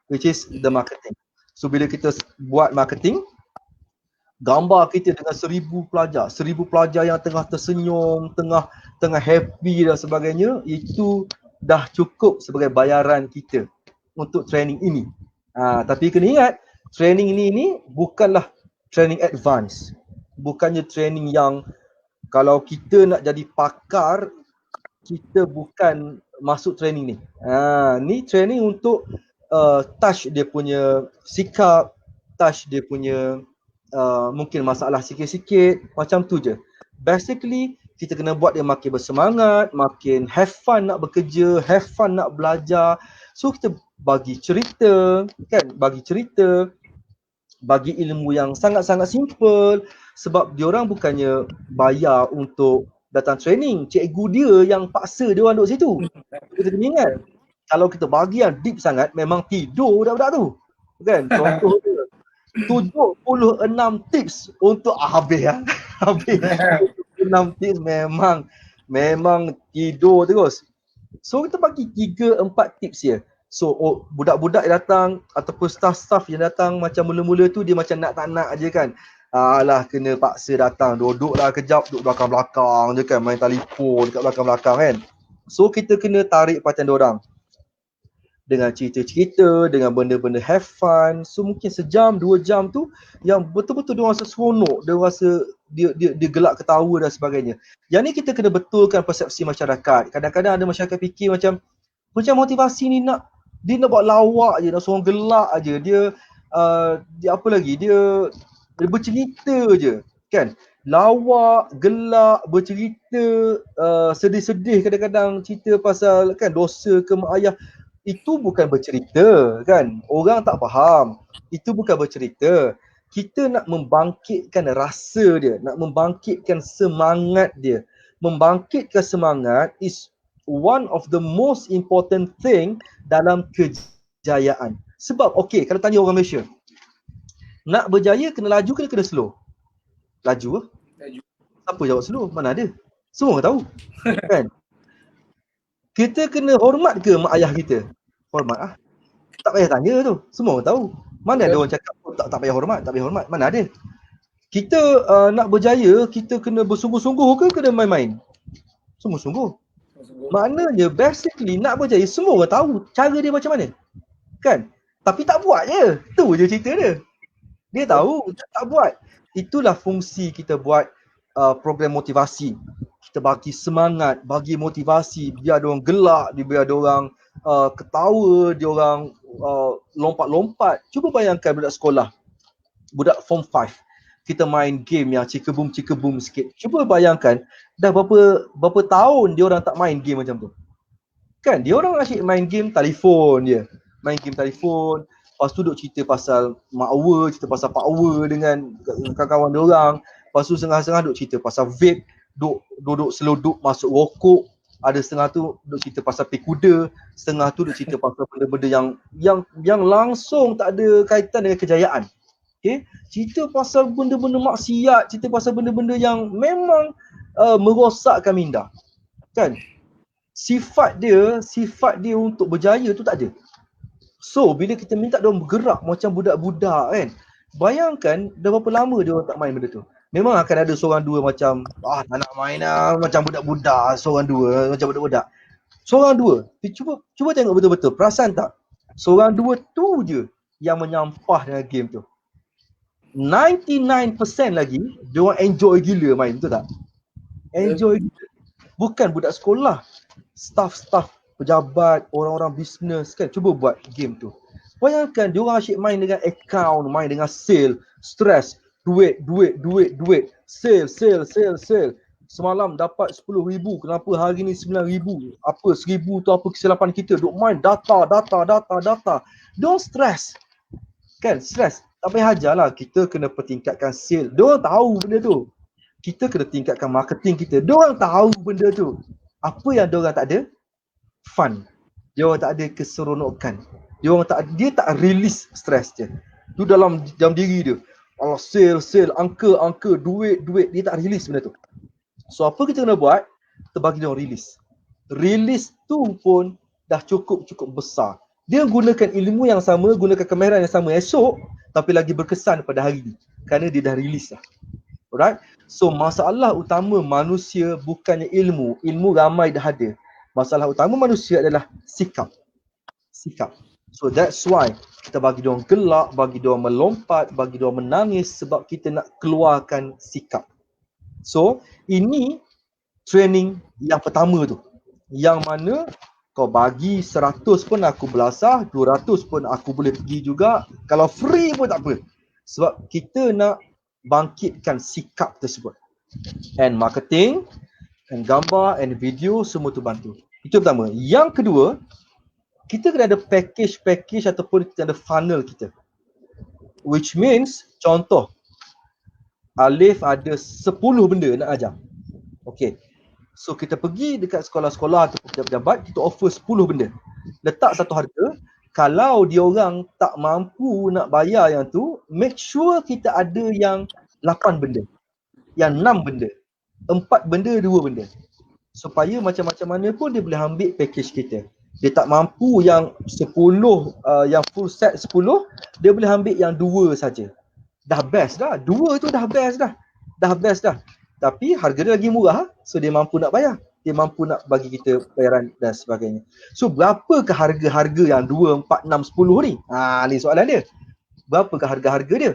which is the marketing. So, bila kita buat marketing, gambar kita dengan 1,000 pelajar, 1,000 pelajar yang tengah tersenyum, tengah happy dan sebagainya, itu dah cukup sebagai bayaran kita untuk training ini. Tapi kena ingat, training ini bukanlah training advance. Bukannya training yang kalau kita nak jadi pakar, kita bukan masuk training ni. Ni training untuk touch dia punya sikap, touch dia punya mungkin masalah sikit-sikit, macam tu je. Basically, kita kena buat dia makin bersemangat, makin have fun nak bekerja, have fun nak belajar. So kita bagi cerita, kan? Bagi ilmu yang sangat-sangat simple, sebab diorang bukannya bayar untuk datang training. Cikgu dia yang paksa diorang duduk situ. Kita kena ingat, kalau kita bagi yang deep sangat, memang tidur budak-budak tu. Kan? Contoh dia, 76 tips untuk habis lah. Habis 76 tips memang tidur terus. So kita bagi 3-4 tips je. So budak-budak yang datang ataupun staff-staff yang datang macam mula-mula tu dia macam nak tak nak aje kan. Alah, kena paksa datang, duduklah kejap, duduk belakang-belakang je kan, main telefon dekat belakang-belakang kan. So kita kena tarik perhatian diorang dengan cerita-cerita, dengan benda-benda have fun. So mungkin sejam, 2 jam tu yang betul-betul dia rasa seronok, dia rasa dia gelak ketawa dan sebagainya. Yang ni kita kena betulkan persepsi masyarakat. Kadang-kadang ada masyarakat fikir macam motivasi ni dia nak buat lawak je, nak seorang gelak aje. Dia apa lagi? Dia bercerita je, kan? Lawak, gelak, bercerita, sedih-sedih kadang-kadang cerita pasal kan dosa ke mak ayah. Itu bukan bercerita, kan? Orang tak faham. Itu bukan bercerita. Kita nak membangkitkan rasa dia, nak membangkitkan semangat dia. Membangkitkan semangat is one of the most important thing dalam kejayaan. Sebab okey, kalau tanya orang Malaysia, nak berjaya kena laju ke kena slow? Laju lah. Siapa jawab slow? Mana ada? Semua orang tahu. Kan? Kita kena hormat ke mak ayah kita? Hormat lah. Tak payah tanya tu. Semua orang tahu. Mana ada orang cakap tak payah hormat, tak payah hormat. Mana ada? Kita nak berjaya, kita kena bersungguh-sungguh ke kena main-main? Sungguh-sungguh. Maknanya basically nak berjaya semua orang tahu cara dia macam mana. Kan? Tapi tak buat je. Tu je cerita dia. Dia tahu, tak buat. Itulah fungsi kita buat program motivasi. Kita bagi semangat, bagi motivasi, biar dia orang gelak, biar dia orang ketawa, dia orang lompat-lompat. Cuba bayangkan budak sekolah, budak form 5. Kita main game yang cikebum sikit. Cuba bayangkan dah berapa tahun dia orang tak main game macam tu. Kan? Dia orang asyik main game telefon je. Main game telefon. Lepas tu duk cerita pasal makwa, cerita pasal pakwa dengan kawan-kawan dia orang. Lepas tu setengah-setengah duk cerita pasal vape, duduk seluduk masuk rokok. Ada setengah tu duk cerita pasal pekuda, setengah tu duk cerita pasal benda-benda yang langsung tak ada kaitan dengan kejayaan. Okay? Cerita pasal benda-benda maksiat, cerita pasal benda-benda yang memang merosakkan minda. Kan? Sifat dia untuk berjaya tu tak ada. So bila kita minta dia orang bergerak macam budak-budak kan, bayangkan dah berapa lama dia orang tak main benda tu. Memang akan ada seorang dua macam tak nak main lah, macam budak-budak, seorang dua macam budak-budak. Seorang dua, cuba tengok betul-betul, perasan tak? Seorang dua tu je yang menyampah dengan game tu. 99% lagi dia orang enjoy gila main, betul tak? Enjoy gila. Bukan budak sekolah, staff pejabat, orang-orang bisnes kan, cuba buat game tu. Bayangkan dia orang asyik main dengan account, main dengan sale, stress, duit, sale. Semalam dapat 10,000, kenapa hari ni 9,000? Apa 1,000 tu apa kesilapan kita? Duk main data. Dia orang stress. Kan, stress. Tak payah ajarlah, kita kena pertingkatkan sale. Dia orang tahu benda tu. Kita kena tingkatkan marketing kita. Dia orang tahu benda tu. Apa yang dia orang tak ada? Fun. Dia orang tak ada keseronokan. Dia tak release stress dia. Tu dalam diri dia. Allah, sale, angka, duit, dia tak release benda tu. So apa kita kena buat? Kita bagi dia orang release. Release tu pun dah cukup besar. Dia gunakan ilmu yang sama, gunakan kamera yang sama esok, tapi lagi berkesan pada hari ni. Kerana dia dah release lah. Alright? So masalah utama manusia bukannya ilmu. Ilmu ramai dah ada. Masalah utama manusia adalah sikap. So that's why kita bagi dia orang gelak, bagi dia orang melompat, bagi dia orang menangis sebab kita nak keluarkan sikap. So ini training yang pertama tu. Yang mana kau bagi 100 pun aku belasah, 200 pun aku boleh pergi juga. Kalau free pun tak apa. Sebab kita nak bangkitkan sikap tersebut. And marketing, and gambar, and video, semua tu bantu. Itu pertama. Yang kedua, kita kena ada package ataupun kita ada funnel kita. Which means, contoh, Alif ada 10 benda nak ajar. Okay. So kita pergi dekat sekolah-sekolah atau pejabat-pejabat, kita offer 10 benda. Letak satu harga. Kalau dia orang tak mampu nak bayar yang tu, make sure kita ada yang 8 benda. Yang 6 benda. 4 benda, 2 benda. Supaya macam-macam mana pun dia boleh ambil package kita. Dia tak mampu yang 10, yang full set 10, dia boleh ambil yang 2 saja. Dah best dah. 2 tu dah best dah. Tapi harga dia lagi murah, so dia mampu nak bayar. Dia mampu nak bagi kita bayaran dan sebagainya. So berapakah harga-harga yang 2, 4, 6, 10 ni? Ni soalan dia. Berapakah harga-harga dia?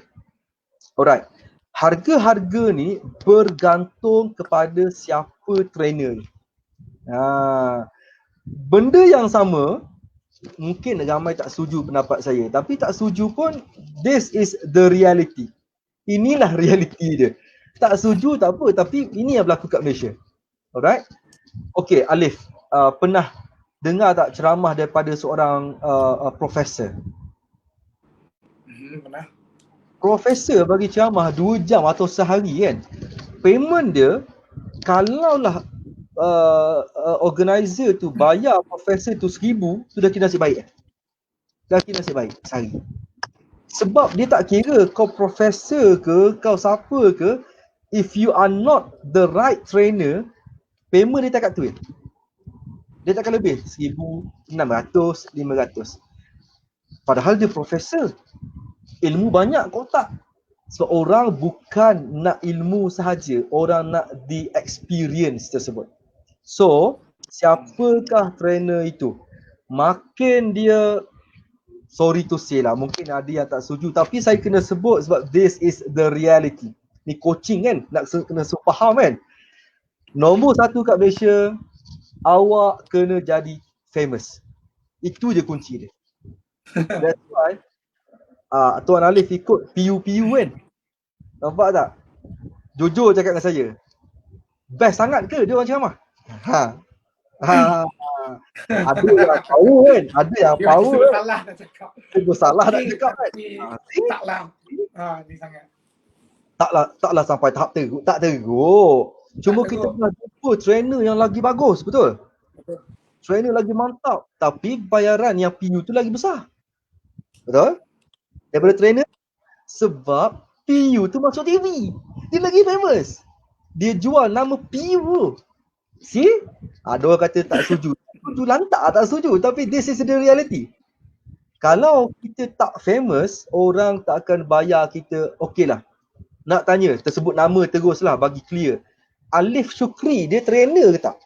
Alright. Harga-harga ni bergantung kepada siapa trainer ni. Benda yang sama, mungkin ramai tak setuju pendapat saya. Tapi tak setuju pun, this is the reality. Inilah reality dia. Tak setuju tak apa, tapi ini yang berlaku kat Malaysia. Alright? Okay, Alif, pernah dengar tak ceramah daripada seorang profesor? Pernah. Profesor bagi ceramah 2 jam atau sehari kan. Payment dia, kalaulah organizer tu bayar profesor tu 1,000, tu dah kira nasib baik. Dah kira nasib baik sehari. Sebab dia tak kira kau profesor ke, kau siapa ke, if you are not the right trainer, payment dia tak kat tu. Dia takkan lebih 1,600, 500. Padahal dia profesor. Ilmu banyak kau tak. Sebab orang bukan nak ilmu sahaja, orang nak the experience tersebut. So, siapakah trainer itu? Makin dia, sorry to say lah, mungkin ada yang tak setuju, tapi saya kena sebut sebab this is the reality. Ni coaching kan, nak kena faham kan. Nombor 1 kat Malaysia, awak kena jadi famous. Itu je kunci dia. That's why Tuan Alif ikut PU kan. Nampak tak? Jujur cakap dengan saya. Best sangat ke dia orang ceramah? Ada yang power kan, ada yang Dia macam power serba kan. salah nak cakap. Serba salah nak Okey, cakap kan. tapi See? taklah. Ni sangat. Taklah sampai tahap teruk, tak teruk. Cuma Tak kita teruk. pernah jumpa trainer yang lagi bagus, betul? Betul. Trainer lagi mantap, tapi bayaran yang PU tu lagi besar. Betul? Daripada trainer, sebab PU tu masuk TV. Dia lagi famous. Dia jual nama PU. See? Ada orang kata tak setuju. Setuju lantak tak setuju. Tapi this is the reality. Kalau kita tak famous, orang tak akan bayar kita. Okey lah. Nak tanya, tersebut nama teruslah bagi clear. Alif Syukri, dia trainer ke tak?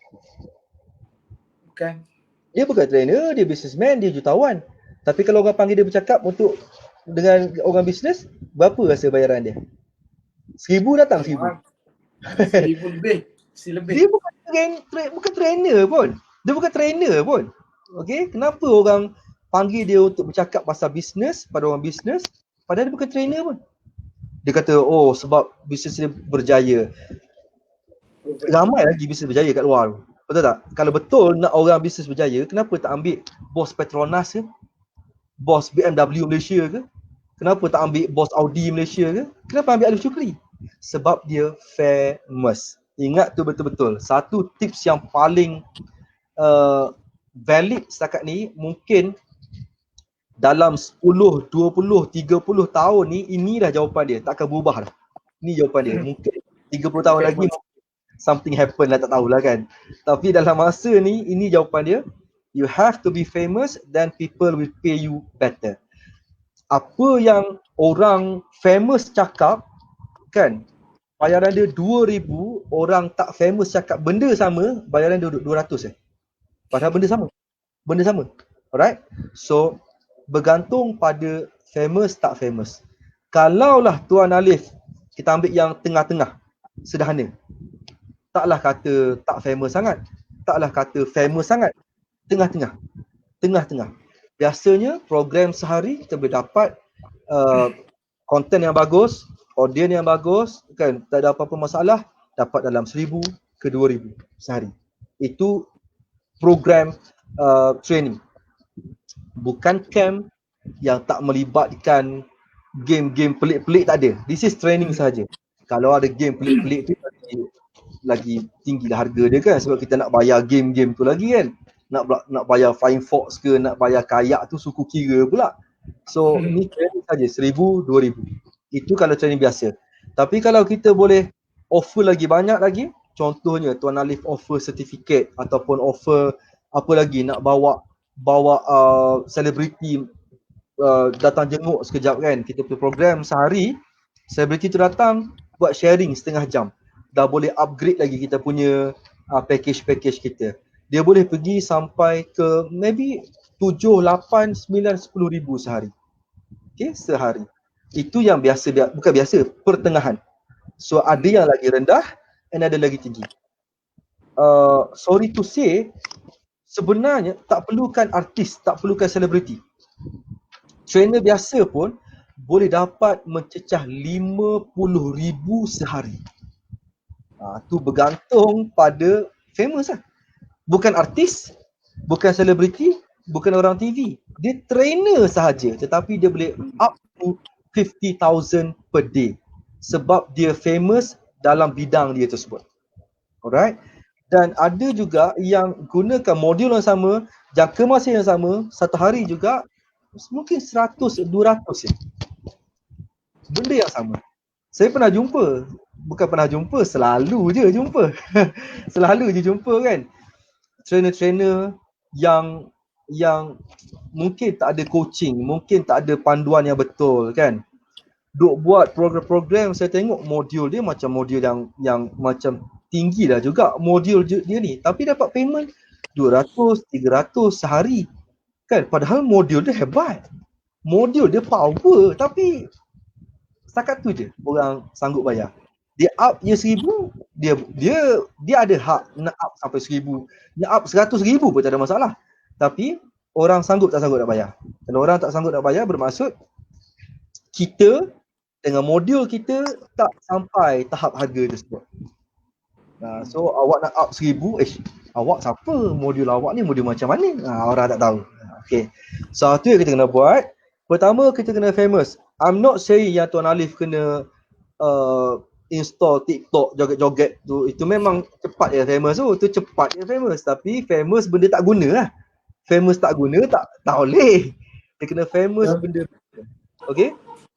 Bukan. Dia bukan trainer, dia businessman, dia jutawan. Tapi kalau orang panggil dia bercakap untuk dengan orang bisnes, berapa rasa bayaran dia? 1,000 datang 1,000. 1,000 lebih. Dia bukan trainer pun. Dia bukan trainer pun. Okey, kenapa orang panggil dia untuk bercakap pasal bisnes pada orang bisnes padahal dia bukan trainer pun. Dia kata, oh sebab bisnes dia berjaya. Ramai lagi bisnes berjaya kat luar. Betul tak? Kalau betul nak orang bisnes berjaya, kenapa tak ambil bos Petronas ke? Bos BMW Malaysia ke? Kenapa tak ambil bos Audi Malaysia ke? Kenapa ambil Alif Syukri? Sebab dia famous. Ingat tu betul-betul. Satu tips yang paling valid setakat ni, mungkin dalam 10, 20, 30 tahun ni, inilah jawapan dia. Tak akan berubah dah. Ini jawapan dia. Mungkin 30 tahun lagi something happen lah, tak tahulah kan. Tapi dalam masa ni, ini jawapan dia. You have to be famous, then people will pay you better. Apa yang orang famous cakap, kan, bayaran dia 2,000, orang tak famous cakap benda sama, bayaran dia 200 Padahal benda sama. Benda sama. Alright? So, bergantung pada famous tak famous. Kalaulah Tuan Alif, kita ambil yang tengah-tengah, sederhana. Taklah kata tak famous sangat. Taklah kata famous sangat. Tengah-tengah. Tengah-tengah. Biasanya program sehari kita boleh dapat konten yang bagus, audience yang bagus, kan, tak ada apa-apa masalah, dapat dalam 1,000 ke 2,000 sehari. Itu program training. Bukan camp yang tak melibatkan game-game pelik-pelik, tak ada. This is training sahaja. Kalau ada game pelik-pelik tu lagi tinggilah harga dia kan, sebab kita nak bayar game-game tu lagi kan. Nak bayar Flying Fox ke, nak bayar kayak tu suku kira pula. So ni training saja 1,000, 2,000. Itu kalau training biasa. Tapi kalau kita boleh offer lagi banyak lagi, contohnya Tuan Alif offer certificate ataupun offer apa lagi, nak bawa selebriti datang jenguk sekejap kan. Kita punya program sehari, selebriti tu datang buat sharing setengah jam. Dah boleh upgrade lagi kita punya package kita. Dia boleh pergi sampai ke maybe 7, 8, 9, 10 ribu sehari. Okay, sehari. Itu yang biasa, bukan biasa, pertengahan. So ada yang lagi rendah and ada lagi tinggi. Sorry to say, sebenarnya tak perlukan artis, tak perlukan selebriti. Trainer biasa pun boleh dapat mencecah 50,000 sehari. Tu bergantung pada famous lah. Bukan artis, bukan selebriti, bukan orang TV. Dia trainer sahaja, tetapi dia boleh up to 50,000 per day. Sebab dia famous dalam bidang dia tersebut. Alright? Dan ada juga yang gunakan modul yang sama, jangka masa yang sama, satu hari juga mungkin 100, 200 je. Benda yang sama. Saya pernah jumpa, bukan pernah jumpa, selalu je jumpa. Selalu je jumpa kan. Trainer-trainer yang mungkin tak ada coaching, mungkin tak ada panduan yang betul kan. Duk buat program-program, saya tengok modul dia macam modul yang macam tinggi lah juga modul dia ni, tapi dapat payment 200, 300 sehari kan. Padahal modul dia hebat, modul dia power, tapi setakat tu je orang sanggup bayar. Dia up je 1,000, dia ada hak nak up sampai 1,000, nak up 100,000 pun tak ada masalah. Tapi orang tak sanggup nak bayar. Kalau orang tak sanggup nak bayar, bermaksud kita dengan modul kita tak sampai tahap harga tersebut. So awak nak up 1,000, Awak siapa? Modul awak ni modul macam mana? Orang tak tahu. Okay. Satu yang kita kena buat, pertama kita kena famous. I'm not saying yang Tuan Alif kena uh, install TikTok joget-joget tu. Itu memang cepat dia famous tu. Itu cepat dia famous. Tapi famous benda tak guna lah. Famous tak guna tak boleh. Dia kena famous benda. Okay?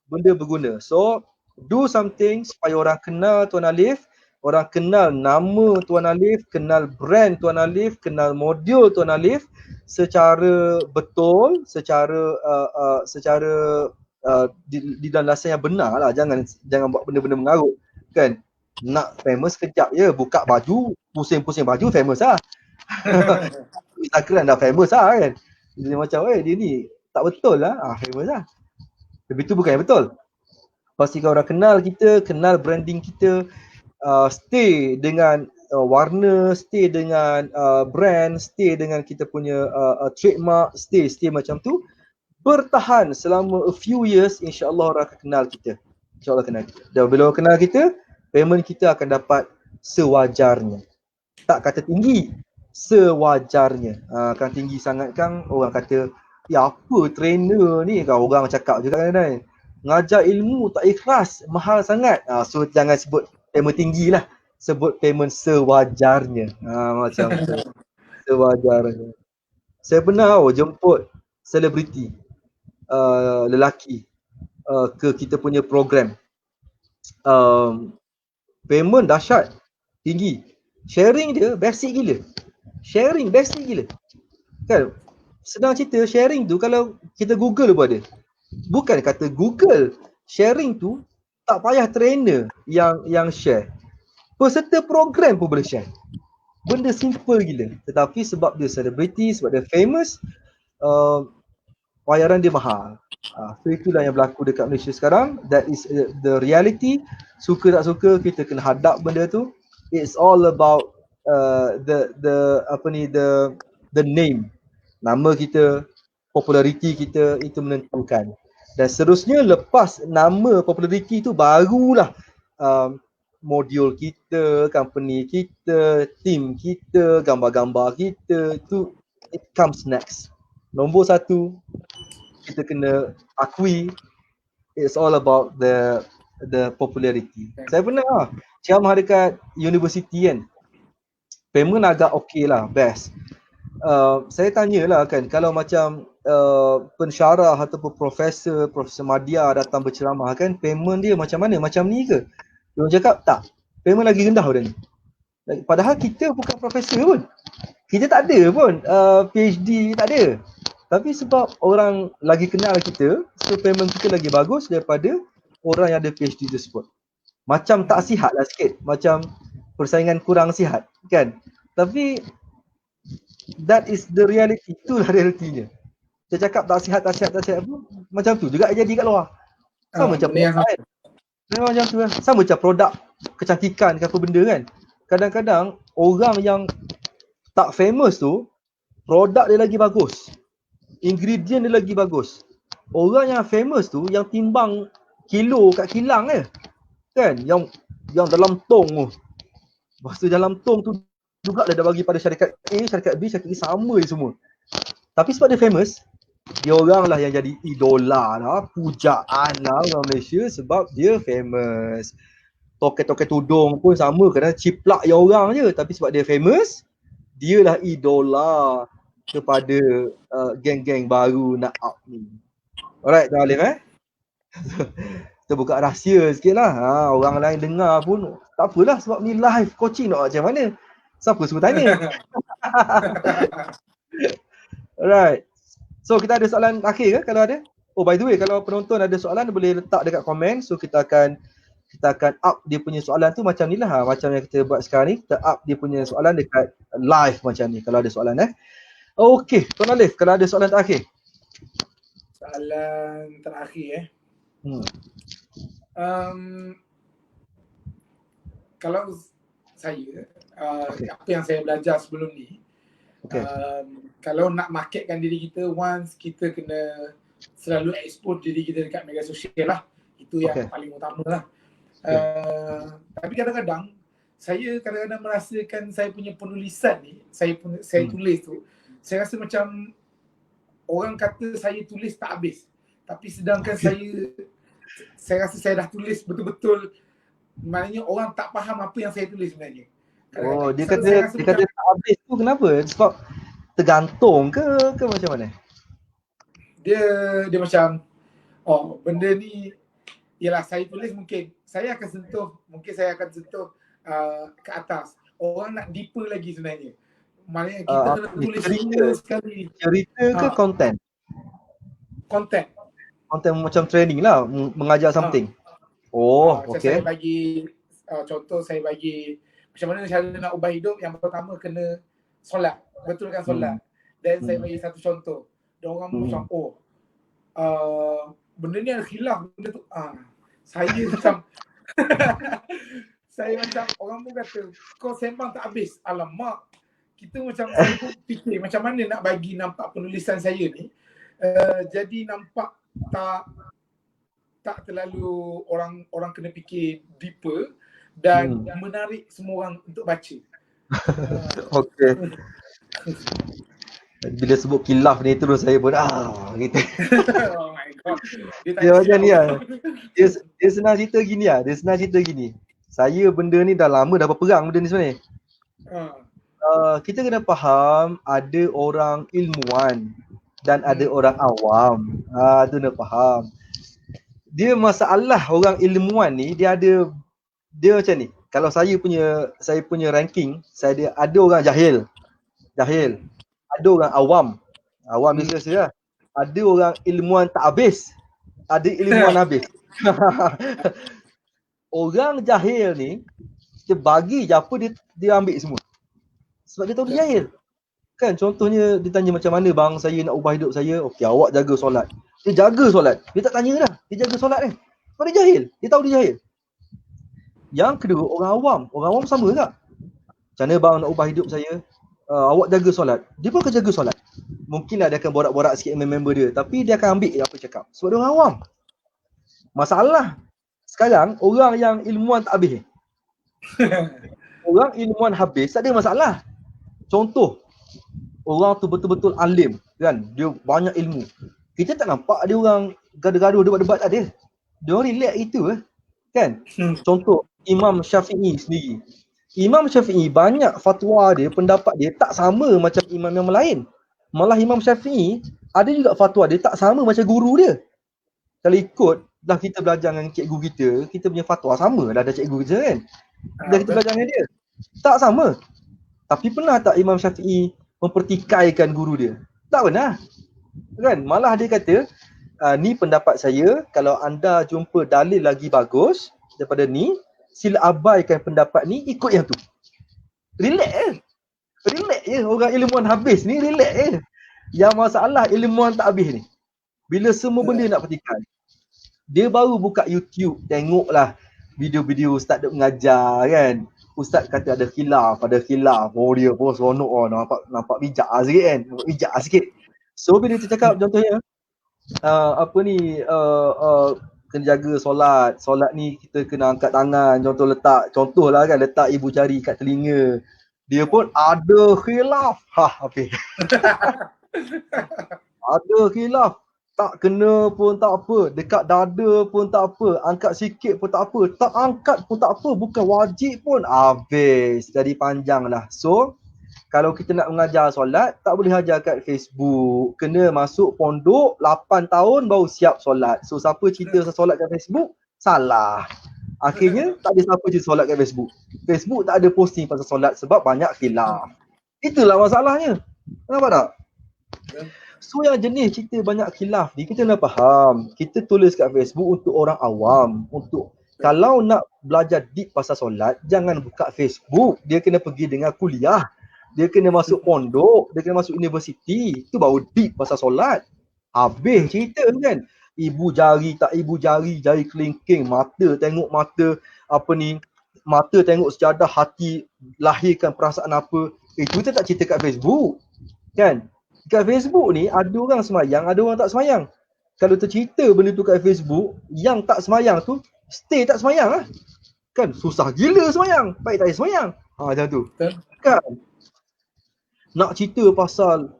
Benda berguna. So, do something supaya orang kenal Tuan Alif, orang kenal nama Tuan Alif, kenal brand Tuan Alif, kenal modul Tuan Alif secara betul, secara di dalam dasar yang benar lah. Jangan buat benda-benda mengarut. Kan? Nak famous kejap je, buka baju, pusing-pusing baju famous lah. Instagram dah famous lah kan. Dia macam dia ni tak betul lah, famous lah. Tapi tu bukan yang betul. Pastikan orang kenal kita, kenal branding kita, stay dengan warna, stay dengan brand, stay dengan kita punya trademark, stay macam tu. Bertahan selama a few years, insya-Allah orang akan kenal kita. InsyaAllah kenal kita. Dan bila orang kenal kita, payment kita akan dapat sewajarnya. Tak kata tinggi, sewajarnya. Kan tinggi sangat kan orang kata, ya apa trainer ni, kan orang cakap juga kadang-kadang. Ngajar ilmu tak ikhlas, mahal sangat. So jangan sebut payment tinggi lah. Sebut payment sewajarnya. Macam tu. Sewajarnya. Saya pernah jemput selebriti lelaki ke kita punya program. Payment dahsyat, tinggi. Sharing dia basic gila. Sharing basic gila. Kan? Senang cerita, sharing tu kalau kita Google pun ada. Bukan kata Google, sharing tu tak payah trainer yang share. Peserta program pun boleh share. Benda simple gila. Tetapi sebab dia selebriti, sebab dia famous, bayaran dia mahal. So itulah yang berlaku dekat Malaysia sekarang. That is the reality. Suka tak suka kita kena hadap benda tu. It's all about the name. Nama kita, populariti kita, itu menentukan. Dan seterusnya lepas nama populariti tu barulah modul kita, company kita, team kita, gambar-gambar kita, tu it comes next. Nombor satu, kita kena akui, it's all about the popularity. Saya pernah ceramah dekat universiti kan, payment agak okey lah, best. Saya tanyalah kan, kalau macam pensyarah ataupun Profesor Madya datang berceramah kan, payment dia macam mana? Macam ni ke? Dia orang cakap tak, payment lagi rendah pada ni. Padahal kita bukan profesor pun. Kita tak ada pun PhD, tak ada. Tapi sebab orang lagi kenal kita, so payment kita lagi bagus daripada orang yang ada PhD tersebut. Macam tak sihat lah sikit. Macam persaingan kurang sihat kan. Tapi that is the reality. Itulah realitinya. Saya cakap tak sihat pun macam tu juga jadi kat luar. Sama macam macam tu lah. Sama macam produk kecantikan ke apa benda kan. Kadang-kadang orang yang tak famous tu, produk dia lagi bagus, ingredient dia lagi bagus. Orang yang famous tu yang timbang kilo kat kilang kan, yang dalam tong tu. Lepas tu dalam tong tu juga dah bagi pada syarikat A, syarikat B, syarikat E, sama je semua. Tapi sebab dia famous, dia orang lah yang jadi idola lah, pujaan lah orang Malaysia sebab dia famous. Toket-toket tudung pun sama, kadang ciplak je orang je, tapi sebab dia famous, dia lah idola kepada geng-geng baru nak up ni. Alright, Tuan Alif kita buka rahsia sikit lah. Orang lain dengar pun tak apalah sebab ni live coaching nak macam mana. Siapa suruh tanya? Alright. So kita ada soalan akhir ke kalau ada? Oh by the way, kalau penonton ada soalan boleh letak dekat komen. So kita akan up dia punya soalan tu macam ni lah. Macam yang kita buat sekarang ni. Kita up dia punya soalan dekat live macam ni kalau ada soalan Okey, Tuan Alif, kalau ada soalan terakhir. Soalan terakhir kalau saya apa yang saya belajar sebelum ni, kalau nak marketkan diri kita, once kita kena selalu expose diri kita dekat media sosial lah. Itu yang paling utama lah. Tapi kadang-kadang saya kadang-kadang merasakan saya punya penulisan ni, saya tulis tu, saya rasa macam orang kata saya tulis tak habis. Tapi sedangkan saya rasa saya dah tulis betul-betul, maknanya orang tak faham apa yang saya tulis sebenarnya. Oh, dia kata tak habis tu kenapa? Sebab tergantung ke macam mana? Dia macam, oh benda ni, ialah saya tulis mungkin saya akan sentuh ke atas. Orang nak deeper lagi sebenarnya. Maknanya kita kena tulis semua sekali. Cerita ke konten? Konten. Konten macam training lah, mengajar something. Oh, okey. Saya bagi contoh, saya bagi macam mana cara nak ubah hidup. Yang pertama kena solat, betulkan solat. Dan saya bagi satu contoh. Dan orang macam, benda ni ada khilaf, benda tu. Saya macam saya macam, orang pun kata kau sembang tak habis. Alamak, kita macam saya pun fikir macam mana nak bagi nampak penulisan saya ni jadi nampak tak terlalu orang kena fikir deeper dan menarik semua orang untuk baca. Okey. Bila sebut khilaf ni terus saya pun gitu. Oh my god. Dia macam ni lah. Dia senang cerita gini lah. Saya benda ni dah lama dah berperang benda ni sebenarnya. Kita kena faham ada orang ilmuwan dan ada orang awam. Tu kena faham. Dia masalah orang ilmuwan ni dia macam ni. Kalau saya punya ranking, ada orang jahil. Ada orang awam biasa lah. Ada orang ilmuwan tak habis, ada ilmuwan habis. Orang jahil ni kita bagi je apa dia ambil semua. Sebab dia tahu dia jahil. Kan contohnya dia tanya macam mana bang saya nak ubah hidup saya. Okey, awak jaga solat. Dia jaga solat. Dia tak tanya dah. Dia jaga solat ni. Sebab dia jahil. Dia tahu dia jahil. Yang kedua orang awam sama tak? Macam mana bang nak ubah hidup saya? Awak jaga solat. Dia pun akan jaga solat. Mungkinlah dia akan borak-borak sikit dengan member dia, tapi dia akan ambil apa cakap. Sebab dia orang awam. Masalah sekarang orang yang ilmuwan tak habis. Orang ilmuwan habis tak ada masalah. Contoh, orang tu betul-betul alim kan, dia banyak ilmu. Kita tak nampak dia orang gaduh-gaduh debat-debat tak ada. Dia orang relax itu kan. Contoh Imam Syafi'i sendiri. Imam Syafi'i banyak fatwa dia, pendapat dia tak sama macam imam yang lain. Malah Imam Syafi'i ada juga fatwa dia tak sama macam guru dia. Kalau ikut dah kita belajar dengan cikgu kita punya fatwa sama dah ada cikgu kita kan. Dah kita belajar dengan dia. Tak sama. Tapi pernah tak Imam Syafi'i mempertikaikan guru dia? Tak pernah. Kan? Malah dia kata, ni pendapat saya, kalau anda jumpa dalil lagi bagus daripada ni, sila abaikan pendapat ni, ikut yang tu. Relax je. Orang ilmuwan habis ni relax je. Yang masalah ilmuwan tak habis ni. Bila semua benda nak petikai. Dia baru buka YouTube, tengoklah video-video ustaz duk mengajar kan. Ustaz kata ada khilaf. Oh dia pun seronok nampak bijak sikit. So bila dia cakap contohnya kena jaga solat ni kita kena angkat tangan, contohlah kan letak ibu jari kat telinga. Dia pun ada khilaf. Ada khilaf. Tak kena pun tak apa, dekat dada pun tak apa, angkat sikit pun tak apa, tak angkat pun tak apa, bukan wajib pun. Habis, jadi panjang lah. So, kalau kita nak mengajar solat, tak boleh ajar kat Facebook. Kena masuk pondok 8 tahun baru siap solat. So, siapa cerita solat kat Facebook, salah. Akhirnya, tak ada siapa cerita solat kat Facebook. Facebook tak ada posting pasal solat sebab banyak khilaf. Itulah masalahnya. Nampak tak? So yang jenis cerita banyak khilaf ni kita nak faham. Kita tulis kat Facebook untuk orang awam. Kalau nak belajar deep pasal solat, jangan buka Facebook. Dia kena pergi dengan kuliah. Dia kena masuk pondok, dia kena masuk universiti. Itu baru deep pasal solat. Habis cerita kan. Ibu jari, jari kelingking, mata tengok mata mata tengok sejadah, hati lahirkan perasaan apa. Itu kita tak cerita kat Facebook. Kan? Kat Facebook ni ada orang semayang, ada orang tak semayang. Kalau tercerita benda tu kat Facebook, yang tak semayang tu stay tak semayang lah. Kan susah gila semayang, baik tak payah semayang. Macam tu. Kan nak cerita pasal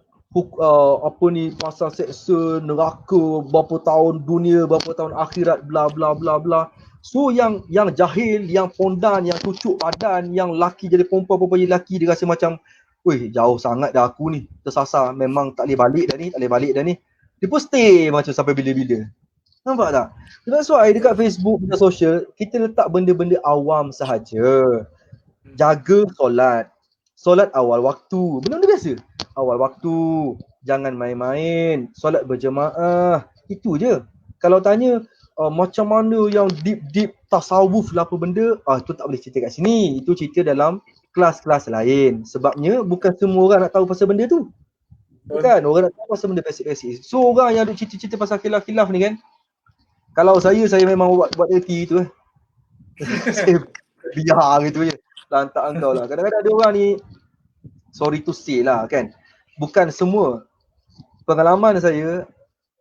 apa ni, pasal seksa, neraka, berapa tahun dunia, berapa tahun akhirat, bla bla bla bla. So yang jahil, yang pondan, yang cucuk badan, yang laki jadi perempuan, perempuan jadi laki, dia rasa macam, weh jauh sangat dah aku ni, tersasar, memang tak boleh balik dah ni. Dia pun stay macam sampai bila-bila. Nampak tak? That's why dekat Facebook, media sosial, kita letak benda-benda awam sahaja. Jaga solat awal waktu, benda-benda biasa. Awal waktu, jangan main-main, solat berjemaah, itu je. Kalau tanya macam mana yang deep tasawuf lah apa benda, itu tak boleh cerita kat sini. Itu cerita dalam kelas-kelas lain. Sebabnya bukan semua orang nak tahu pasal benda tu. Bukan, orang nak tahu pasal benda basic-basic. So orang yang ada cerita-cerita pasal khilaf-khilaf ni kan, kalau saya memang buat erti tu. Saya biar gitu je. Lantak engkau lah. Kadang-kadang ada orang ni, sorry to say lah kan, bukan semua. Pengalaman saya,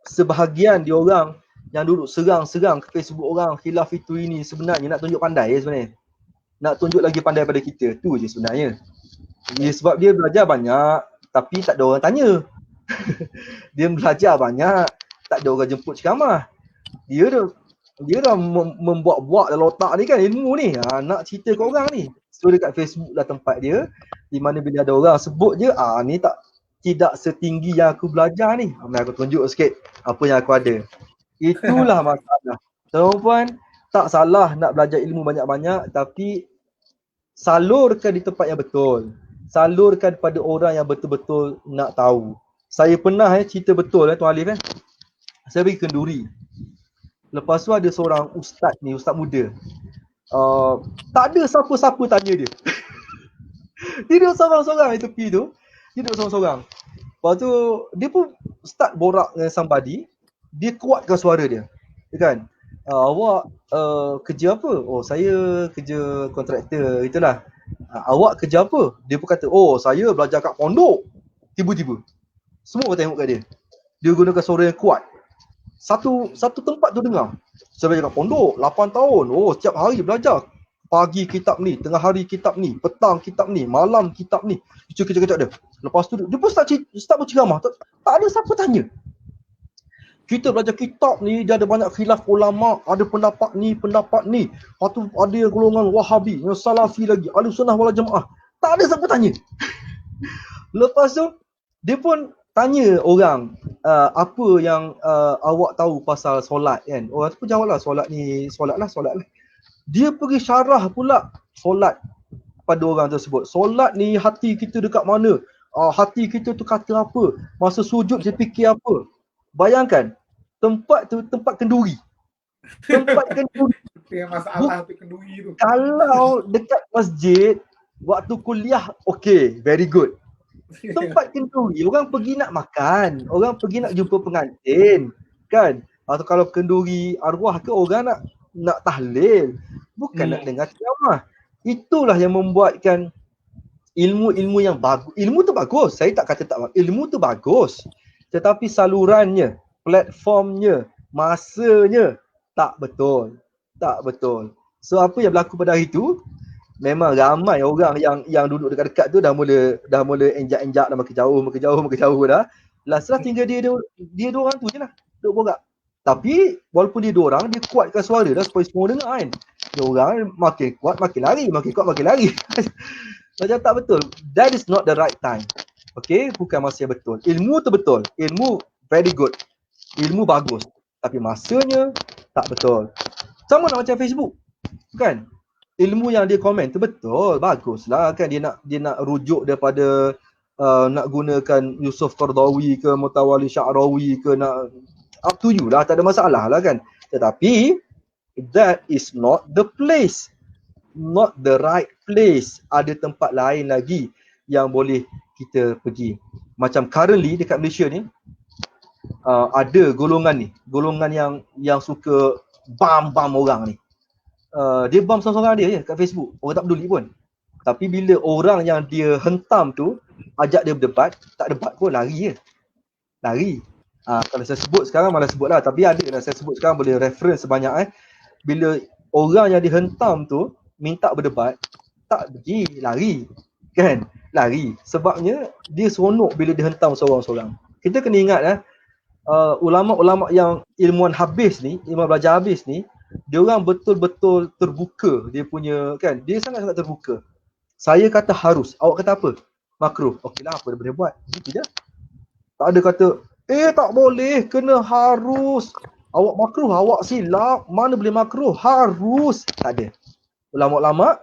sebahagian dia orang yang duduk serang-serang ke Facebook orang, khilaf itu ini, sebenarnya nak tunjuk pandai sebenarnya. Nak tunjuk lagi pandai pada kita. Tu je sebenarnya. Sebab dia belajar banyak, tapi tak ada orang tanya. Dia belajar banyak, tak ada orang jemput ceramah. Dia dah membuat-buat dalam otak ni kan ilmu ni. Nak cerita ke orang ni. So dekat Facebook lah tempat dia, di mana bila ada orang sebut je, ni tidak setinggi yang aku belajar ni. Aku tunjuk sikit apa yang aku ada. Itulah masalah. Tuan-puan, tak salah nak belajar ilmu banyak-banyak, tapi salurkan di tempat yang betul. Salurkan pada orang yang betul-betul nak tahu. Saya pernah cerita betul Tuan Alif saya pergi Kenduri. Lepas tu ada seorang ustaz ni, ustaz muda. Tak ada siapa-siapa tanya dia. Dia duduk seorang-seorang di tepi tu. Dia duduk seorang-seorang. Lepas tu dia pun start borak dengan somebody. Dia kuatkan suara dia. Dia kan? Awak kerja apa? Oh, saya kerja kontraktor. Itulah. Awak kerja apa? Dia pun kata, oh saya belajar kat pondok. Tiba-tiba semua tengok kat dia. Dia gunakan suara yang kuat. Satu tempat tu dengar. Saya belajar kat pondok 8 tahun. Oh, setiap hari belajar. Pagi kitab ni, tengah hari kitab ni, petang kitab ni, malam kitab ni. Kecil-kecil dia. Lepas tu dia pun start berceramah. Tak ada siapa tanya. Kita belajar kitab ni, dia ada banyak khilaf ulama, ada pendapat ni. Lepas tu ada golongan Wahabi, yang Salafi lagi, Ahlussunnah wal Jamaah. Tak ada siapa tanya. Lepas tu dia pun tanya orang, apa yang awak tahu pasal solat kan? Orang tu pun jawab lah, solat lah. Dia pergi syarah pula solat pada orang tersebut. Solat ni hati kita dekat mana? Hati kita tu kata apa? Masa sujud dia fikir apa? Bayangkan, tempat tu tempat kenduri. Tempat kenduri. Itu masalah tu kenduri tu. Kalau dekat masjid, waktu kuliah, okay, very good. Tempat kenduri, orang pergi nak makan, orang pergi nak jumpa pengantin, kan? Atau kalau kenduri arwah ke, orang nak tahlil, bukan nak dengar ceramah. Itulah yang membuatkan ilmu-ilmu yang bagus. Ilmu tu bagus, saya tak kata tak bagus. Ilmu tu bagus, tetapi salurannya, platformnya, masanya tak betul. So apa yang berlaku pada hari tu, memang ramai orang yang duduk dekat-dekat tu dah mula enjak-enjak dah makin jauh dah. Last tinggal dia dua orang tu je lah duduk borak. Tapi walaupun dia dua orang, dia kuatkan suara dah supaya semua dengar kan. Dia orang makin kuat makin lari, Macam tak betul. That is not the right time. Okay, bukan masa yang betul. Ilmu tu betul. Ilmu very good. Ilmu bagus. Tapi masanya tak betul. Sama nak macam Facebook. Kan? Ilmu yang dia komen tu betul, baguslah kan, dia nak rujuk daripada nak gunakan Yusuf Qaradawi ke Mutawalli Sya'rawi ke, nak up to you lah, tak ada masalah lah kan. Tetapi that is not the place, not the right place. Ada tempat lain lagi yang boleh kita pergi. Macam currently dekat Malaysia ni ada golongan yang suka bam orang ni. Dia bam seorang-seorang dia je kat Facebook. Orang tak peduli pun. Tapi bila orang yang dia hentam tu ajak dia berdebat, tak debat pun, lari je. Lari. Kalau saya sebut sekarang malah sebut lah. Tapi ada lah saya sebut sekarang, boleh reference sebanyak Bila orang yang dihentam tu minta berdebat, tak pergi, lari. Kan? Lari. Sebabnya dia seronok bila dia hentam seorang-seorang. Kita kena ingat ulama-ulama yang ilmuwan habis ni, ilmuwan belajar habis ni, dia orang betul-betul terbuka dia punya, kan? Dia sangat-sangat terbuka. Saya kata harus, awak kata apa? Makruh. Okeylah, apa dia boleh buat? Gitu je. Tak ada kata, tak boleh, kena harus. Awak makruh, awak silap, mana boleh makruh? Harus. Tak ada. Ulama-ulama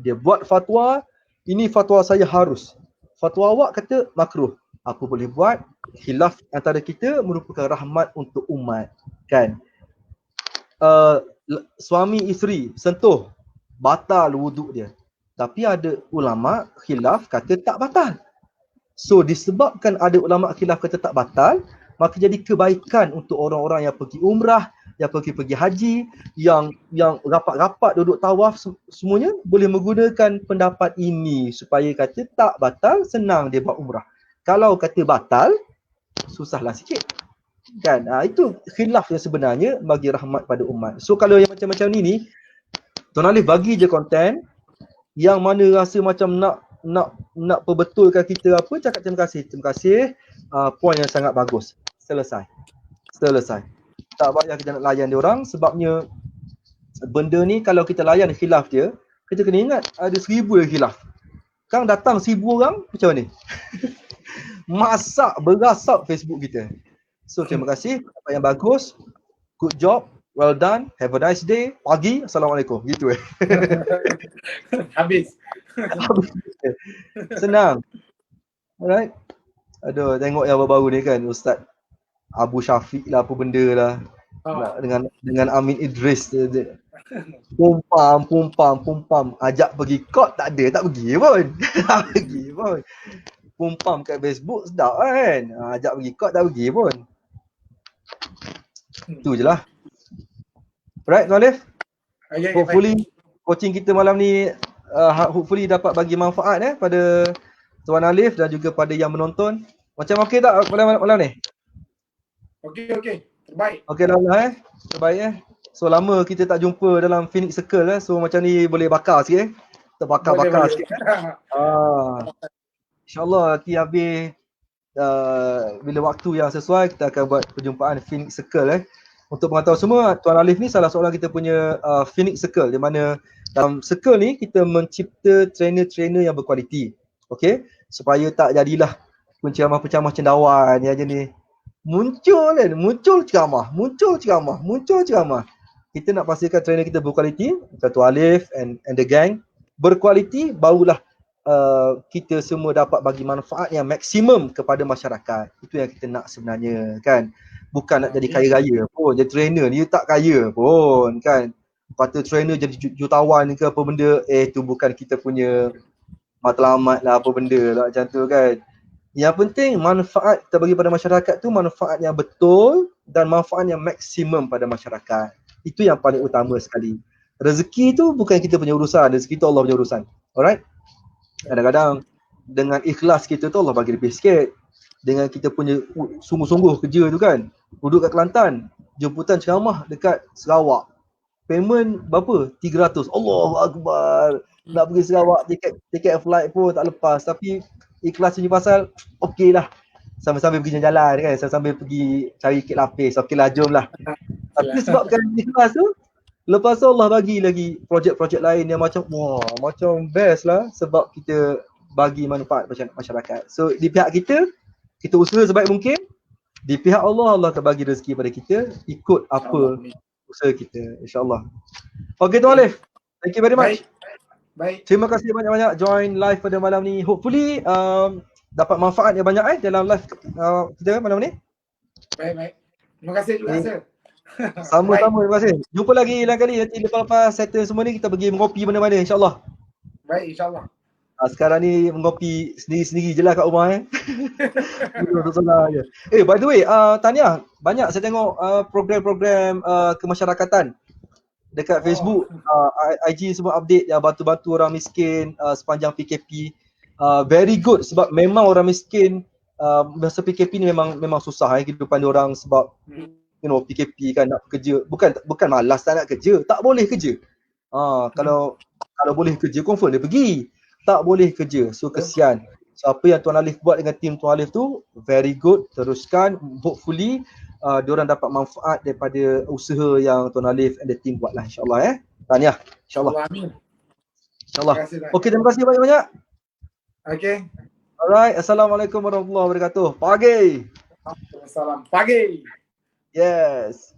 dia buat fatwa, ini fatwa saya harus. Fatwa awak kata makruh. Apa boleh buat? Khilaf antara kita merupakan rahmat untuk umat, kan? Suami isteri sentuh, batal wuduk dia. Tapi ada ulama khilaf kata tak batal. So disebabkan ada ulama khilaf kata tak batal, maka jadi kebaikan untuk orang-orang yang pergi umrah, yang pergi haji, yang rapat-rapat duduk tawaf, semuanya boleh menggunakan pendapat ini supaya kata tak batal, senang dia buat umrah. Kalau kata batal, susahlah sikit. Kan? Itu khilaf yang sebenarnya bagi rahmat pada umat. So kalau yang macam-macam ni Tuan Alif bagi je konten yang mana rasa macam nak perbetulkan kita apa, cakap terima kasih, poin yang sangat bagus. Selesai. Tak payah kita nak layan dia orang, sebabnya benda ni kalau kita layan khilaf dia, kita kena ingat ada 1000 yang khilaf. Kan datang 1000 orang, macam mana? Masak berasap Facebook kita. So terima kasih, apa yang bagus. Good job, well done, have a nice day. Pagi, Assalamualaikum. Gitu Habis. Senang. Alright. Aduh, tengok yang baru-baru ni kan, Ustaz Abu Syafiq lah, apa benda lah. Dengan Amin Idris. Pumpam. Ajak pergi court, tak ada, tak pergi pun. Pumpam kat Facebook, sedap kan. Ajak pergi court, tak pergi pun. Itu je lah. Right, Tuan Alif? Hopefully coaching kita malam ni hopefully dapat bagi manfaat pada Tuan Alif dan juga pada yang menonton. Macam okey tak malam ni? Okey. Terbaik. Okey lah terbaik So lama kita tak jumpa dalam Phoenix Circle So macam ni boleh bakar sikit Terbakar sikit. InsyaAllah nanti habis bila waktu yang sesuai kita akan buat perjumpaan Phoenix Circle Untuk pengetahuan semua, Tuan Alif ni salah seorang kita punya Phoenix Circle, di mana dalam circle ni kita mencipta trainer-trainer yang berkualiti. Okey, supaya tak jadilah pencamah-pencamah cendawan yang jenis muncul ceramah. Kita nak pastikan trainer kita berkualiti, Tuan Alif and the gang berkualiti, barulah kita semua dapat bagi manfaat yang maksimum kepada masyarakat. Itu yang kita nak sebenarnya, kan? Bukan nak jadi kaya raya pun, jadi trainer ni tak kaya pun, kan? Kata trainer jadi jutawan ke apa benda, tu bukan kita punya matlamat lah, apa benda lah macam tu, kan? Yang penting manfaat kita bagi pada masyarakat tu manfaat yang betul dan manfaat yang maksimum pada masyarakat. Itu yang paling utama sekali. Rezeki tu bukan kita punya urusan, rezeki tu Allah punya urusan. Alright? Kadang-kadang dengan ikhlas kita tu Allah bagi lebih sikit. Dengan kita punya sungguh-sungguh kerja tu kan, duduk kat Kelantan, jemputan ceramah dekat Sarawak, payment berapa? 300. Allahu Akbar. Nak pergi Sarawak, tiket flight pun tak lepas, tapi ikhlas punya pasal okey lah, sambil-sambil pergi jalan kan, sambil pergi cari kek lapis, okey lah, jom lah. Tapi sebabkan ikhlas tu, lepas tu Allah bagi lagi projek-projek lain yang macam macam best lah, sebab kita bagi manfaat masyarakat. So di pihak kita usaha sebaik mungkin. Di pihak Allah akan bagi rezeki pada kita ikut apa usaha kita, insyaAllah. Okay Tuan Alif, thank you very much. Baik. Terima kasih banyak-banyak join live pada malam ni. Hopefully dapat manfaat yang banyak dalam live kita malam ni. Baik. Terima kasih juga Sir. Sama-sama, terima kasih. Jumpa lagi lain kali, nanti lepas settle semua ni kita pergi mengopi mana-mana, insyaAllah. Baik, insyaAllah. Sekarang ni mengopi sendiri-sendiri je lah kat rumah by the way, Tania, banyak saya tengok program-program kemasyarakatan dekat Facebook, IG semua update yang bantu-bantu orang miskin sepanjang PKP. Very good, sebab memang orang miskin masa PKP ni memang susah kehidupan diorang, sebab PKP kan, nak kerja, bukan malas tak nak kerja, tak boleh kerja. Kalau boleh kerja confirm dia pergi. Tak boleh kerja. So kesian. So apa yang Tuan Alif buat dengan tim Tuan Alif tu very good. Teruskan. Hopefully diorang dapat manfaat daripada usaha yang Tuan Alif and the team buat lah, insyaAllah Tahniah. InsyaAllah. Amin. InsyaAllah. Okey, terima kasih banyak-banyak. Okey. Alright. Assalamualaikum warahmatullahi wabarakatuh. Pagi. Assalamualaikum. Pagi. Yes.